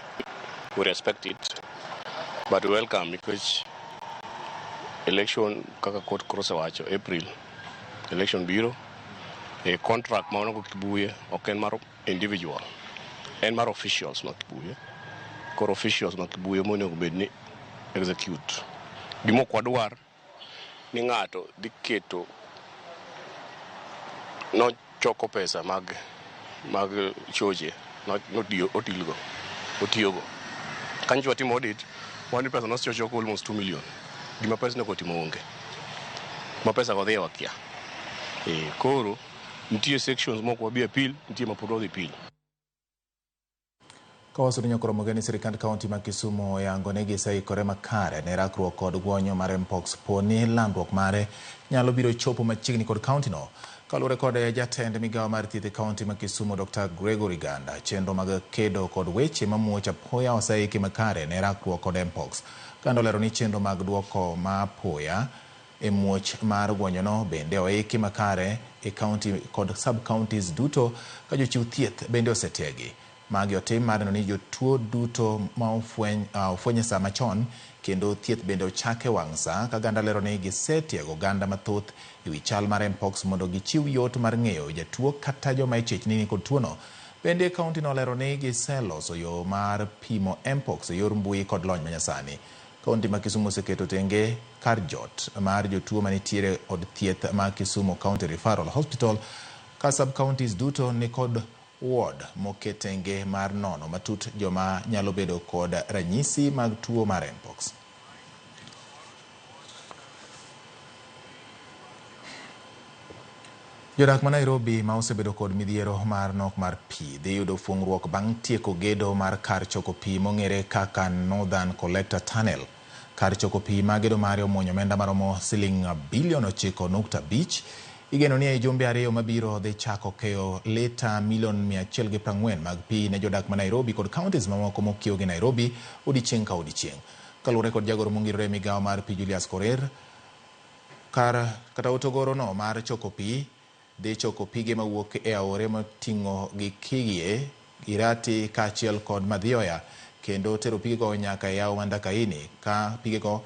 we respect it, but welcome because election kaka court cross wacho April election biro a contract ma onogo Kibuye ok en mar individual, en mar officials ma Kibuye. Koro officials ma Kibuye monego bed ni execute gimo kwadwar ni ng'ato dhi keto no choko pesa mag choche no otiyogo kanyo watimo audit one pesa no choko almost 2 million gima pesa no kotimo onge ma pesa go dhi wakia koro nitie sections moko wabi appeal, nitie mapod odhi appeal. Kawasu ni Koromogi ni sirikand kaunti ma Kisumu yango ne giseikore makare ne rakruok kod gwonyo mar mpox poni landruok mare nyalo biro chopo machiegni kod kaunti no. Kalure kod jatend migawo mar thieth kaunti ma Kisumu Dr. Gregory Ganda, chenro mag kedo kod weche mamuoch apoya oseiki makare ne rakruok kod mpox. Ganda olero ni chenro mag duoko ma apoya e muoch mar gwonyo no bende oiki makare e kaunti kod sub counties duto ka jochiw thieth bende osetiegi. Magi otim mar neno ni jotuo duto ma ofwenye sa machon kendo thieth bende ochake wang' sa ka Ganda lero ni gisetiego ganda mathoth e wi chal mar mpox mondo gichiw yot mar ng'eyo jatuo kata joma ichich ni kod tuono. Bende kaunti no lero ni giseloso yo mar pimo mpox e yor mbui kod lony manyasani. Kaunti ma Kisumu oseketo tenge kar jot mar jotuo manitiere od thieth ma Kisumu County Referral Hospital ka sub counties duto ni kod ward moketenge mar nono matut joma nyalo bedo kod ranyisi mag tuo mar mpox. Jodak ma Nairobi ma osebedo kod midhiero mar nok mar pi dhi yudo fuong'ruok bang' tieko gedo mar kar choko pi mong'ere kaka Northern Collector Tunnel. Kar choko pi ma gedo mare omuonyo omenda maromo $9.5 bilion. Igeno ni jumbe ariyo mabiro dhi chako keyo lita milion 140 mag pi ne jodak ma Nairobi kod counties mamoko mokiewo gi Nairobi odiechieng' ka odiechieng'. Kalure kod jagoro mongirore migawo mar pi Julius Korir, kata otogoro no mar choko pi dhi choko pige mawuok e aore moting'o gi Kigie, Irati kaachiel kod Madhioya kendo tero pigego nyaka e yawo Mandakaini ka pigego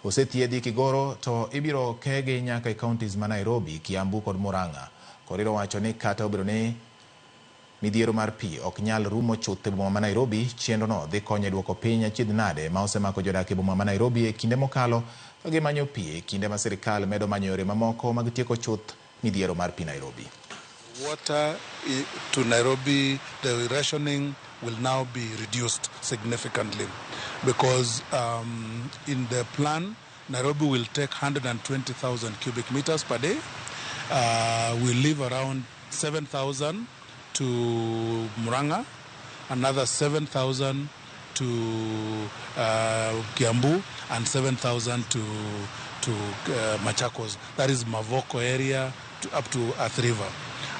osethiedhi Kigoro to ibiro kege nyaka e counties ma Nairobi, Kiambu kod Murang'a. Korir wacho ni kata obiro ni midhiero mar pi ok nyal rumo chuth e boma ma Nairobi, chenro no dhi konyo e duoko piny achiedh nade ma osemako jodak e boma ma Nairobi e kinde mokalo gi manyo pi e kinde ma sirikal medo manyo yore mamoko mag tieko chuth midhiero mar pi Nairobi. Water to Nairobi, the rationing will now be reduced significantly because in the plan, Nairobi will take 120,000 cubic meters per day. We leave around 7,000 to Murang'a, another 7,000 to Kiambu, and 7,000 to Machakos. That is Mavoko area up to Athi River.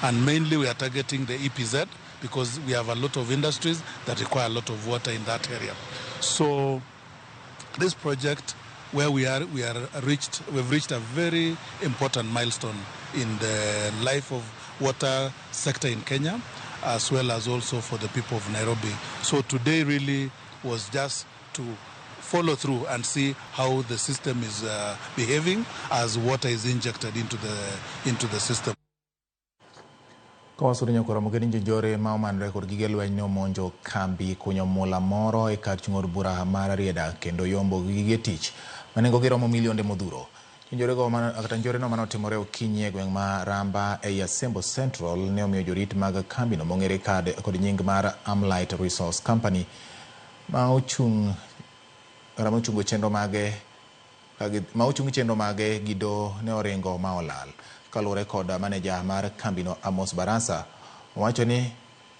And mainly we are targeting the EPZ because we have a lot of industries that require a lot of water in that area. So this project where we've reached a very important milestone in the life of water sector in Kenya, as well as also for the people of Nairobi. So today really was just to follow through and see how the system is behaving as water is injected into the system. Kawasuri nyakora mugeni njore maomanre kod gige lweny ne omonjo kambi kunyo mula moro e kar chung'or bura mar Rieda kendo yombo gige tich manengo giromo milionde modhuro. Njore no manotimore okinyi e gweng' ma Ramba e Asembo Central ne omiyo jorit mag kambi no mong'ere kod nying mar Amlight Resource Company ma ochung' chenro mage gido ne oringo ma olal. Kalure kod maneja mar kambino Amos Barasa wacho ni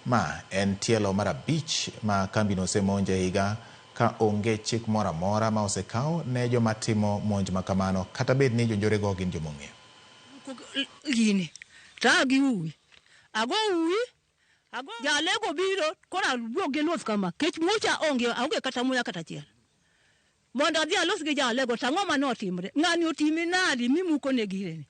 ma en tielo mar 5 ma kambino osemonje higa ka onge chik moro amora ma osekaw ne joma timo monj makamano kata bed ni jonjore go gin jomong'e. Gini tagi uwi ago jalego biro kora buoge los kama kech mucha onge kata muya kata chiel mondo dhi alos gi jalego tang'o manotimre ng'ani otimi nadi mimuko ne gireni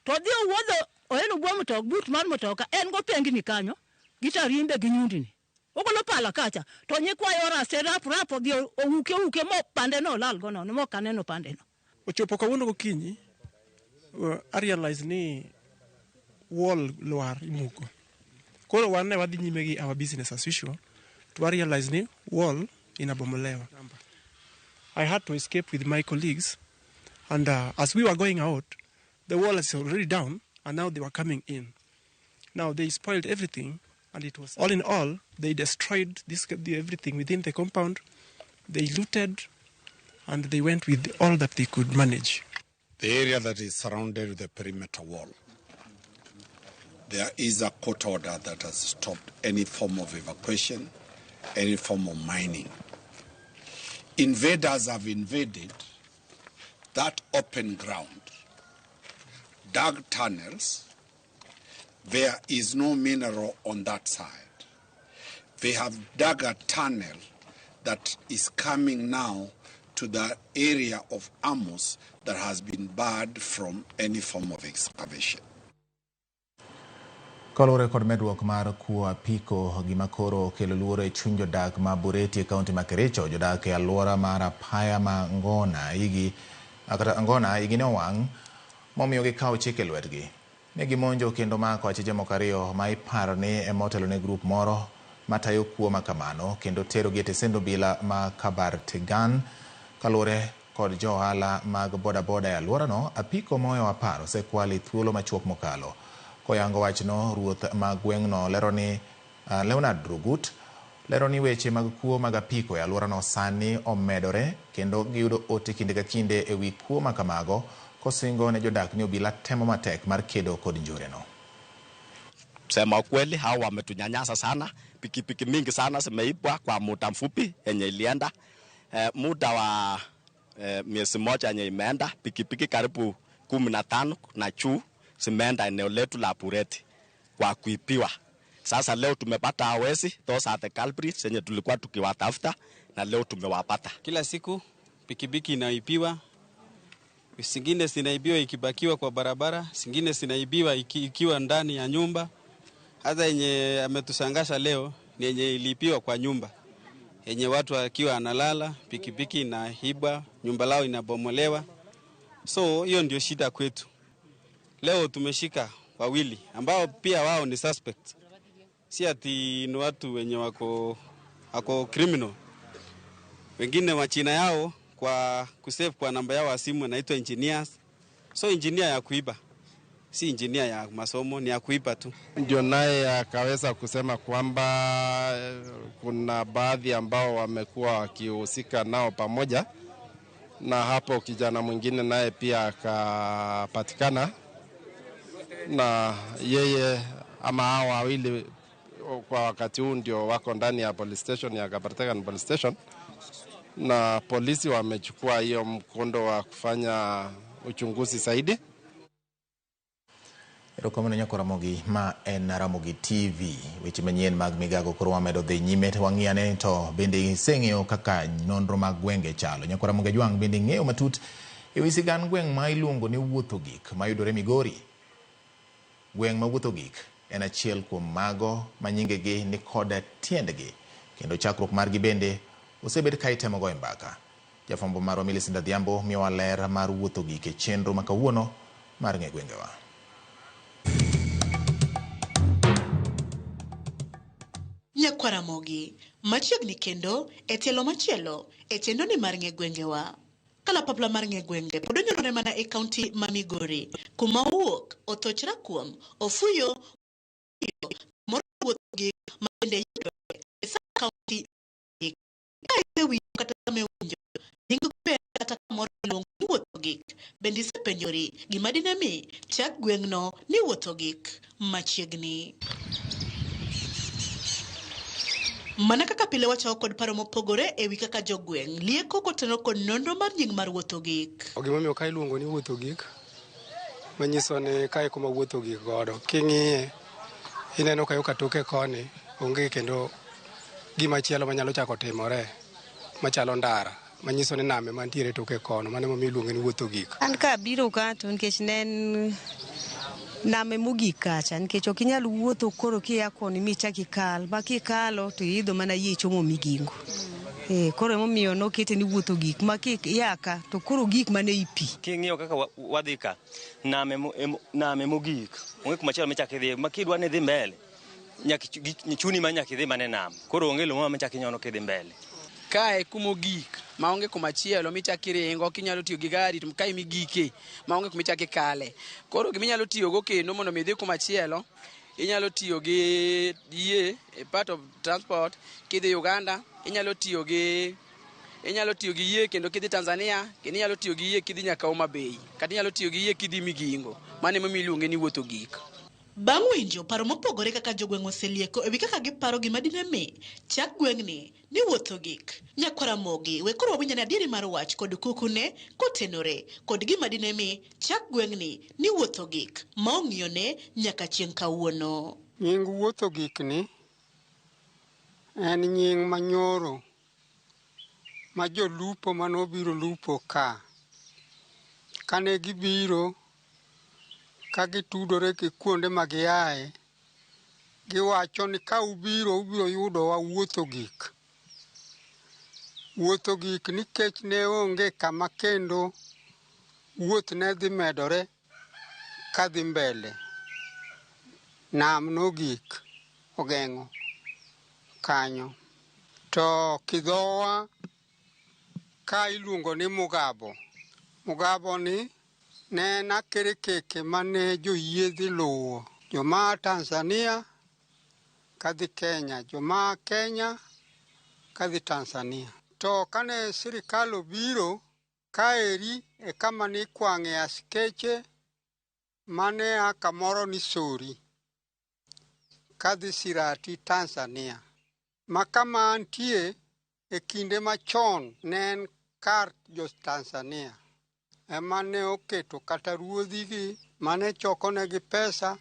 to dhi wuodho oelo bwo mtok but mar motoka en go pengni kanyo gitarimbe gi nyundini ogolo pala kacha to nyikwayo rasera prapo dhi ouke mo pande no lal go no mo kaneno pande no ochopo kawuono gokinyi I realize ni wall lwar imuko koro wan ne wadhi nyime gi our business as usual to realize ni wall inabomolewa. I had to escape with my colleagues and as we were going out the wall is already down and now they were coming in. Now they spoiled everything and it was all in all they destroyed everything within the compound. They looted and they went with all that they could manage. The area that is surrounded with the perimeter wall, there is a court order that has stopped any form of evacuation, any form of mining. Invaders have invaded that open ground, dug tunnels. There is no mineral on that side. They have dug a tunnel that is coming now to the area of Amos that has been barred from any form of excavation. Kalore kod medruok mar kuo apiko gima koro kelo luoro e chuny jodak ma Bureti e kaunti ma Kericho. Jodak e alwora mar apaya ma Ngona igi ne owang' momiyo gikawo chik e lwetgi. Ne gimonjo kendo mako achije moko 2 ma iparo ni emotelo ne grup moro matayo kuo makamano kendo tero gi e tesend obila ma Kabartegan. Kalore kod johala mag bodaboda e alworano, apiko moyo aparo sekwali thuolo machuok mokalo. Koyango wachno, ruoth mag gweng'no lero ni Leonard Rugut lero ni weche mag kuo mag apiko e alworano sani omedore kendo giyudo ote kinde ka kinde e wi kuo makamago, kosingo ne jodak ni obila temo matek mar kedo kod njoreno. Sema ukweli hao wametunyanyasa sana, pikipiki mingi sana zimeibwa kwa muda mfupi yenye ilienda. Muda wa miezi moja yenye imeenda, pikipiki karibu 15 na juu zimeenda eneo letu la Bureti kwa kuipiwa. Sasa leo tumepata hawezi, those are the culprits yenye tulikuwa tukiwatafuta na leo tumewapata. Kila siku pikipiki inaibiwa, zingine zinaibiwa ikibakiwa kwa barabara, zingine zinaibiwa ikiwa ndani ya nyumba. Hata yenye ametusangasha leo ni yenye ilipiwa kwa nyumba, yenye watu wakiwa analala, pikipiki inaibwa nyumba lao inabomolewa. So hiyo ndio shida kwetu. Leo tumeshika wawili ambao pia wao ni suspect. Si ati ni watu wenye wako criminal. Wengine wachina yao kwa kusave kwa namba yao ya simu inaitwa engineers. So engineer ya kuiba. Si engineer ya masomo, ni ya kuiba tu. Ndio naye akaweza kusema kwamba kuna baadhi ambao wamekuwa wakihusika nao pamoja, na hapo kijana mwingine naye pia akapatikana, na yeye ama hao wawili kwa wakati huu ndio wako ndani ya police station ya Kabartega police station, na polisi wamechukua hiyo mkondo wa kufanya uchunguzi zaidi. Erokamano Nyakoromogi, ma en Ramogi TV. Weche manyien mag migago koro wamedo dhi nyime wang'iane to bende iseng'eyo kaka nonro mag gwenge chalo. Nyakoromogi Jwang' bende ng'eyo matut ewi sigand gweng' ma iluongo ni Wuotho Gik mayudore Migori. Gweng' ma Wuotho Gik en achiel kuom mago ma nyingegi ni kod tiendgi, kendo chakruok margi bende osebed ka itemo goyo mbaka. Jafwambo marwa Millicent Adhiambo miyowa ler mar Wuotho Gik e chenro ma kawuono mar ng'e gwengewa. Nyakwaramogi, machiegni kendo e tielo machielo e chenroni mar ng'e gwengewa. Kalapapla mar ng'e gwenge pod onyuolore mana e kaunti ma Migori, kuma owuok Otoch Rakuom, Ofuyo, moro Wuotho Gik ma bende yudore e kaunti ka isewinjo kata mewinjo nying gweng' kata kamoro iluongo ni Wuotho Gik, bende isepenjori gima dine mi chak gweng'no ni Wuotho Gik machiegni. Mana kaka pile wacho kod paro mopogore ewi kaka jogweng' lieko kotenore kod nonro mar nying mar Wuotho Gik. Gimomiyo ka iluongo ni Wuotho Gik manyiso ni kae kuma Wuotho Gik godo. King'iye ineno kayo katoke koni onge kendo gima chielo manyalo chako timore machalo ndara manyiso ni name mantiere toke kono, mano momiyo iluongo ni Wuotho Gik. An ka biro ka to nikech nen name mogik kacha, nikech ok inyal wuotho koro kia koni michaki kal, ma kikalo to idho mana yie chomo Migingo. Koro emomiyo nokete ni Wuotho Gik, ma kiyaka to koro gik mane ipi. King'iyo kaka wadhi ka name mogik, onge kuma chielo michaki dhi, ma kidwa ni dhi mbele nyaka chuni ma nyaka dhi mane nam. Koro onge lo ma chaki nyono kidhi mbele. Kae kumogik maonge kumachielo michaki ringo, kinyalo tiyo gi gari to kae migike maonge kumichaki kale. Koro giminyalo tiyo go kendo mondo midhi kumachielo, inyalo tiyo gi yie a part of transport. Kidhi Uganda inyalo tiyo gi yie, kendo kidhi Tanzania kendo inyalo tiyo gi yie kidhi nyaka Homa Bay, kata inyalo tiyo gi yie kidhi Migingo. Mano ema iluongo ni Wuotho Gik. Bang' winjo paro mopogore kaka jogweng' oselieko ewi kaka giparo gima dine mi chak gweng'ni ni Wuotho Gik, Nyakwaramogi we koro wawinjo ni adieri mar wach kod kukune kotenore kod gima dine mi chak gweng'ni ni Wuotho Gik ma ong'iyone nyaka chieng' kawuono. Nying Wuotho Gik ni en nying manyoro ma jolupo manobiro lupo ka kane gibiro ka gitudore gi kuonde ma giaye, giwacho ni ka ubiro yudo wa Wuotho Gik. Wuotho Gik nikech ne onge kama kendo wuoth ne dhi medore ka dhi mbele. Nam nogik ogeng'o kanyo. To kidhowa ka iluongo ni Mugabo. Mugabo ni ne en akerekeke mane joyiedhi luwo. Joma Tanzania kadhi Kenya, joma Kenya kadhi Tanzania. To kane sirikal obiro kaeri e kama ni kwang'e askeche mane kamoro ni Sori kadhi Sirati Tanzania. Ma kama antie e kinde machon ne en kar jo Tanzania. Ema ne oketo kata ruodhigi mane chokonegi pesa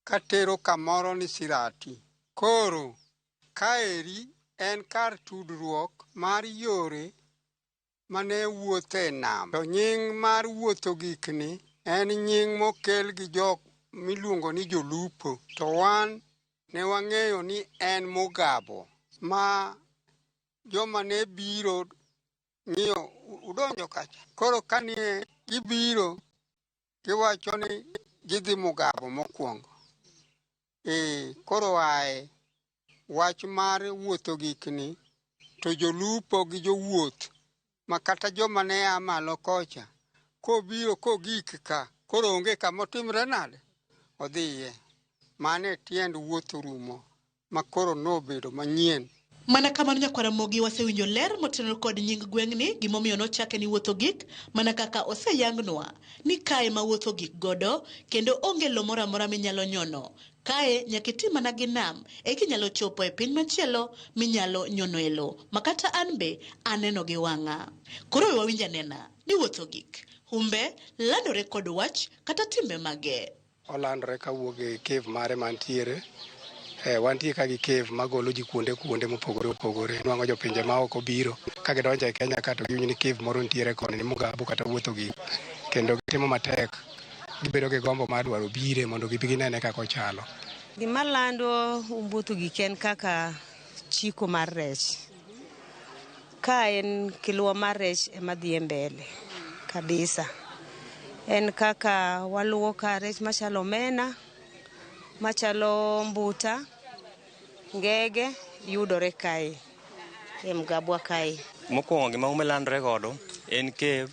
katero kamoro ni Sirati. Koro kaeri en kar tudruok mar yore mane wuothe nam. To nying mar Wuotho Gik ni en nying mokel gi jok miluongo ni jolupo. To wan ne wang'eyo ni en Mugabo, ma joma ne biro ng'iyo udonjo kacha. Koro kanie gibiro giwacho ni gidhi Mugabo mokwongo. Koro ae wach mar wuotho gikni to jolupo gi jowuoth makata joma ne a malo kocha kobiro kogik ka koro onge kamotimre nade odhiye. Mane tiend wuoth rumo makoro nobedo manyien. Mana kamano nyakwara Mogi wasewinjo ler motenore kod nying gweng'ni gimomiyo nochake ni wuotho gik mana kaka oseyangnwa ni kae ma wuotho gik godo kendo onge lo moro amora minyalo nyono. Kae nyaka iti mana gi nam kinyalo chopo e piny machielo minyalo nyono e lo makata an be aneno gi wang'a. Koro wawinj anena ni wuotho gik humbe landore kod wach kata timbe mage. Olandore kawuok e cave mare mantiere. Wantie ka gi cave magolo ji kuonde mopogore opogore. Nwang'o jopinje ma oko biro ka gidonjo e Kenya ka to giwinjo ni cave moro nitiere koni ni Mugabo kata wuotho gik kendo gitimo matek. Gibedo gi gombo mar dwaro bire mondo gibi ginene kaka ochalo. Gima lando wuotho gik en kaka chiko mar rech. Ka en kiluwa mar rech ema dhi mbele kabisa. En kaka waluwo ka rech machalo omena, machalo mbuta, ngege yudore kae e Mugabo kae. Mokwongo gima umelandore godo en cave,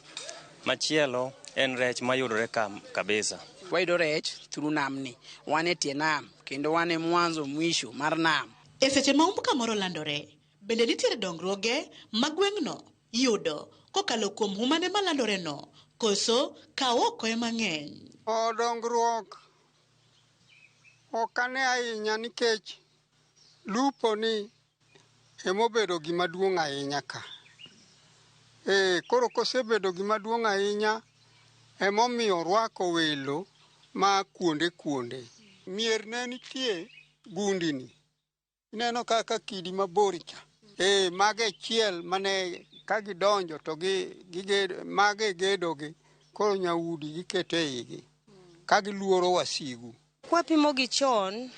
machielo en rech mayudore kabisa. Wayudo rech through namni. Wan e tie nam kendo wan e mwanzo mwisho mar nam. E seche ma umbuka moro landore, bende nitiere dongruoge ma gweng'no yudo kokalo kuom humane malandore no, koso kawo oko ema ng'eny. Dongruok okane ahinya nikech lupo ni emobedo gima duong' ahinya ka. Koro kosebedo gima duong' ahinya emomiyo rwako welo ma kuonde. Mier ne nitie gundini. Ineno kaka kidi mabor cha. Mage chiel mane ka gidonjo to mage gedogi koro nyaudi giketo e igi ka giluoro wasigu. Kwapimo gi chon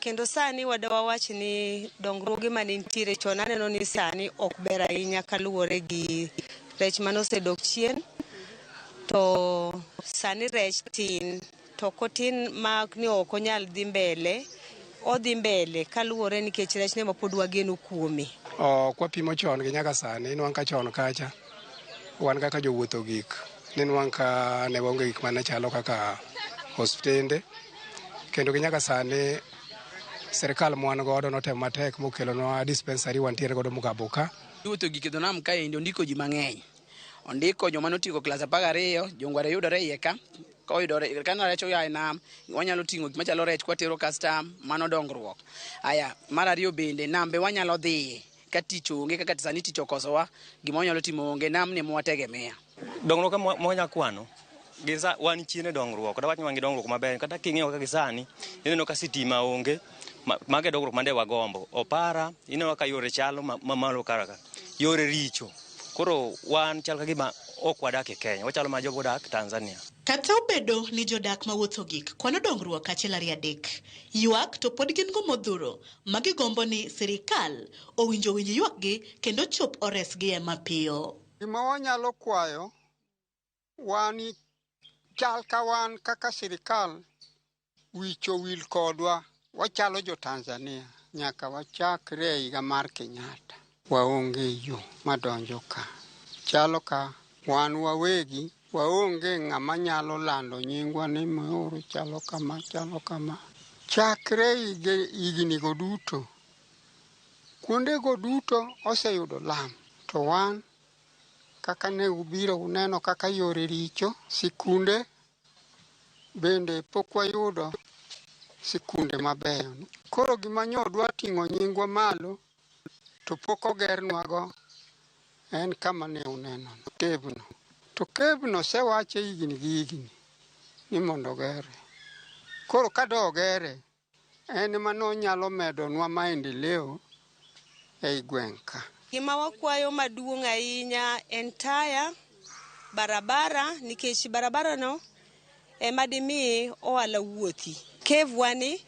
kendo sani wawach ni dongruoge mane nitiere chon aneno ni sani ok ber ahinya kaluwore gi rech manosedok chien. To sani rech tin to kotin ma ni ok onyal dhi mbele odhi mbele kaluwore nikech rech ne mapod wageno kuome. Kwapimo chon gi nyaka sani nwang' ka chon kacha wan kaka jowuotho gik ne nwang' ka ne waonge gik mane chalo kaka hospitende kendo gi nyaka sani serikal mwan godo notemo matek mokelonwa dispensary wantiere godo Mugabo ka. Wuotho gik e nam kaendi ondiko ji mang'eny. Ondiko joma notieko klas 12, jongware yudore iye ka. Koyudore kana rech oya e nam, wanyalo ting'o gik machalo rech kwatero custom, mano dongruok. Aya, mar ariyo bende nambe wanyalo dhi ka tich onge kaka sani tich okosowa, gima wanyalo timo onge nam ne mwategemea. Dongruok monya kwano. Gisa wan chien e dongruok, kata wach ni wangi dongruok maber, kata king'eyo kaka gisani, ineno ka sitima onge, mage dongruok mande wagombo. Opara, ineno ka yore chalo mamalo karaka. Yore richo. Koro wan chal ka gima ok wadak e Kenya, wachalo ma jogo dak Tanzania. Kata obedo ni jodak ma wuotho gik kwano dongruok achiel ariyo adek, ywak to pod gin go modhuro ma gigombo ni sirikal winj ywakgi kendo chop oresgi ema piyo. Gima wanyalo kwayo wani chal ka wan kaka sirikal wicho wil kodwa wachalo jo Tanzania nyaka wachakre higa mar Kenyatta. Waonge yo madonjo ka. Chalo ka wan wawegi waonge ng'ama nyalo lando nyingwa ni maoro chalo kama. Chakre higni go duto. Kuonde go duto oseyudo lam. To wan kaka ne ubiro uneno kaka yore richo, sikunde bende pok wayudo sikunde mabeyo. Koro gima nyodwa ting'o nyingwa malo to pok ogernwago en kama ne uneno kebno. To kebno sewache higni ni mondo gere. Koro kado ogere en mano nyalo medonwa maendeleo ei gweng' ka. Gima wakwayo maduong' ahinya en taya barabara nikech barabara no ema dimi ohala wuothi. Cave wani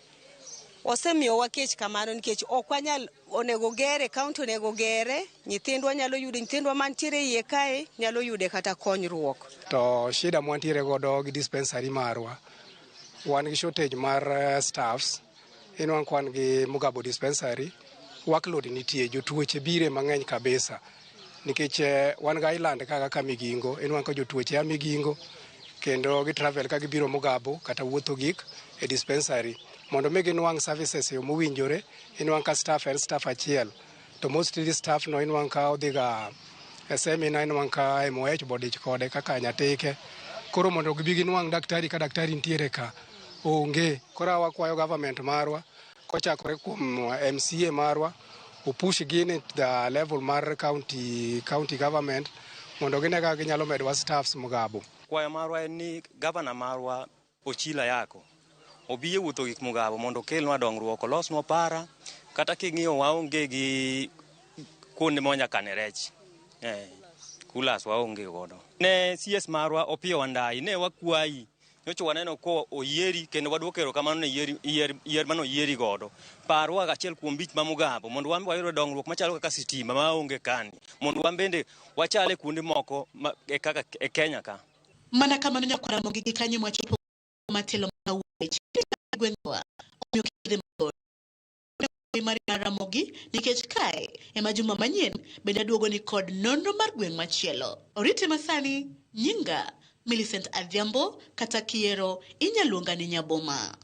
osemiyo wakech kamano nikech okwanyal onego gere kaunti onego gere nyithindwa nyalo yudo nyithindwa mantiere iye kae nyalo yude kata konyruok. To shida mwantiere godo gi dispensary marwa wan gi shortage mar staffs wan kwan gi Mugabo dispensary workload nitie jotuoche bire mang'eny kabisa nikech wan ga island kaka Migingo wan ka jotuoche a Migingo kendo gi travel ka gibiro Mugabo kata wuotho gik e dispensary mondo mi ginwang' services yo mowinjore wan ka staff en staff achiel to mostly staff no wan ka odhiga seminar wan ka MOH bodich kode kaka nyatike koro mondo gibi ginwang' daktari ka daktari ntiere ka onge koro wakwayo government marwa kochakore kuom MCA marwa opush gin the level mar county government mondo ginega ginyalo medwa staffs Mugabo. Kwayo marwa en ni governor marwa Ochila Yako obiye wuotho gik Mugabo mondo kelnwa dongruok olosnwa para kata king'iyo waonge gi kuonde monya kane rech kulas waonge godo. Ne CS marwa Opiyo Wandayi ne wakwayi nyocho waneno ko oyieri kendo wadwokero kamano ne yier mano yieri godo parwa achiel kuom bich ma Mugabo mondo wan wayudo dongruok machalo kaka sitima maonge kani mondo wan bende wachale kuonde moko kaka e Kenya ka. Mana kamano nyakwara mogi gi kanyo mwachopo matelo mawuoch gwengwa omiyo kide mabor mari Ramogi nikech kae ema juma manyien bende duogo ni kod nonro mar gweng' machielo. Orite masani nyinga Millicent Adhiambo kata kiero inyaluonga ni Nyaboma.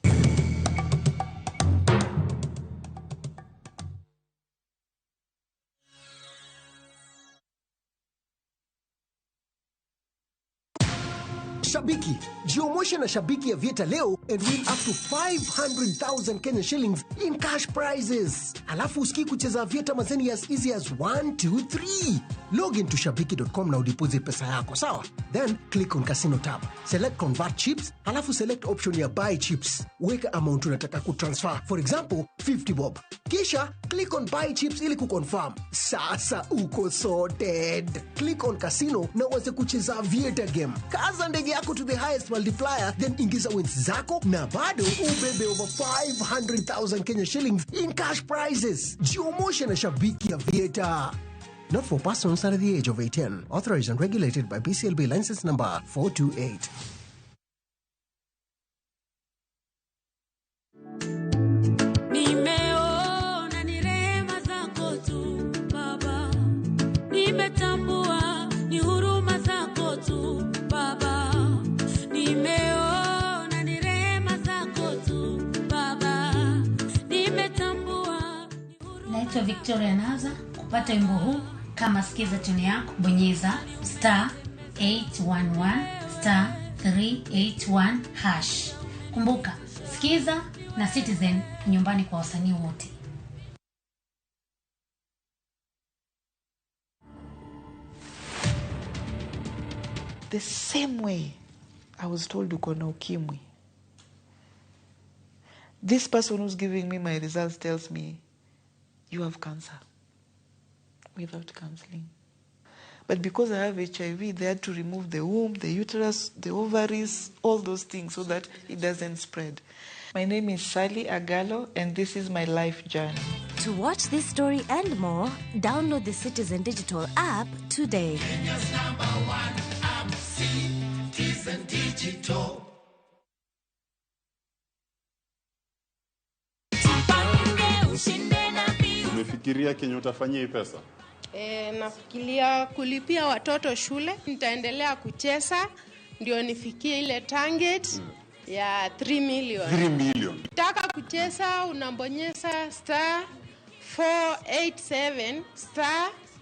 Shabiki, jiomoshe na Shabiki ya Vieta leo and win up to 500,000 Kenya shillings in cash prizes. Alafu usiki kucheza Vieta mazeni as easy as 1, 2, 3. Log into shabiki.com na udeposit pesa yako, sawa? Then click on casino tab. Select convert chips, alafu select option ya buy chips. Weka amount unataka kutransfer. For example, 50 bob. Kisha click on buy chips ili kuconfirm. Sasa uko sorted. Click on casino na uweze kucheza Vieta game. Kaza ndege yako to the highest multiplier, then ingiza wins zako na bado ubebe over 500,000 Kenya shillings in cash prizes. Jiomoshe na Shabiki ya Vieta. Not for persons under the age of 18. Authorized and regulated by BCLB license number 428. Nimeona ni rehema zako tu Baba, nimetambua ni huruma zako tu Baba, nimeona ni rehema zako tu Baba, nimetambua. Naitwa Victoria Naza. Kupata wimbo huu kama sikiza tuni yako bonyeza *811 *381 #. Kumbuka sikiza na Citizen nyumbani kwa wasanii wote. The same way I was told uko na ukimwi, this person who's giving me my results tells me you have cancer without counseling. But because I have HIV, they had to remove the womb, the uterus, the ovaries, all those things so that it doesn't spread. My name is Sally Agalo, and this is my life journey. To watch this story and more, download the Citizen Digital app today. Kenya's #1 app, Citizen Digital. Umefikiria Kenya utafanyia hii pesa? Nafikiria kulipia watoto shule. Nitaendelea kucheza ndio nifikie ile target ya 3 million. 3 million. Taka kucheza unabonyeza *487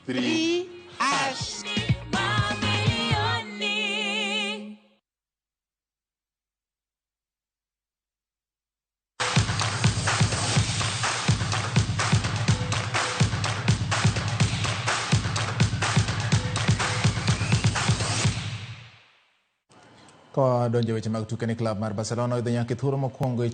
*3 hash. Ko donjo weche mag tuke ni klab mar Barcelona idho nyaka thuolo mokwongo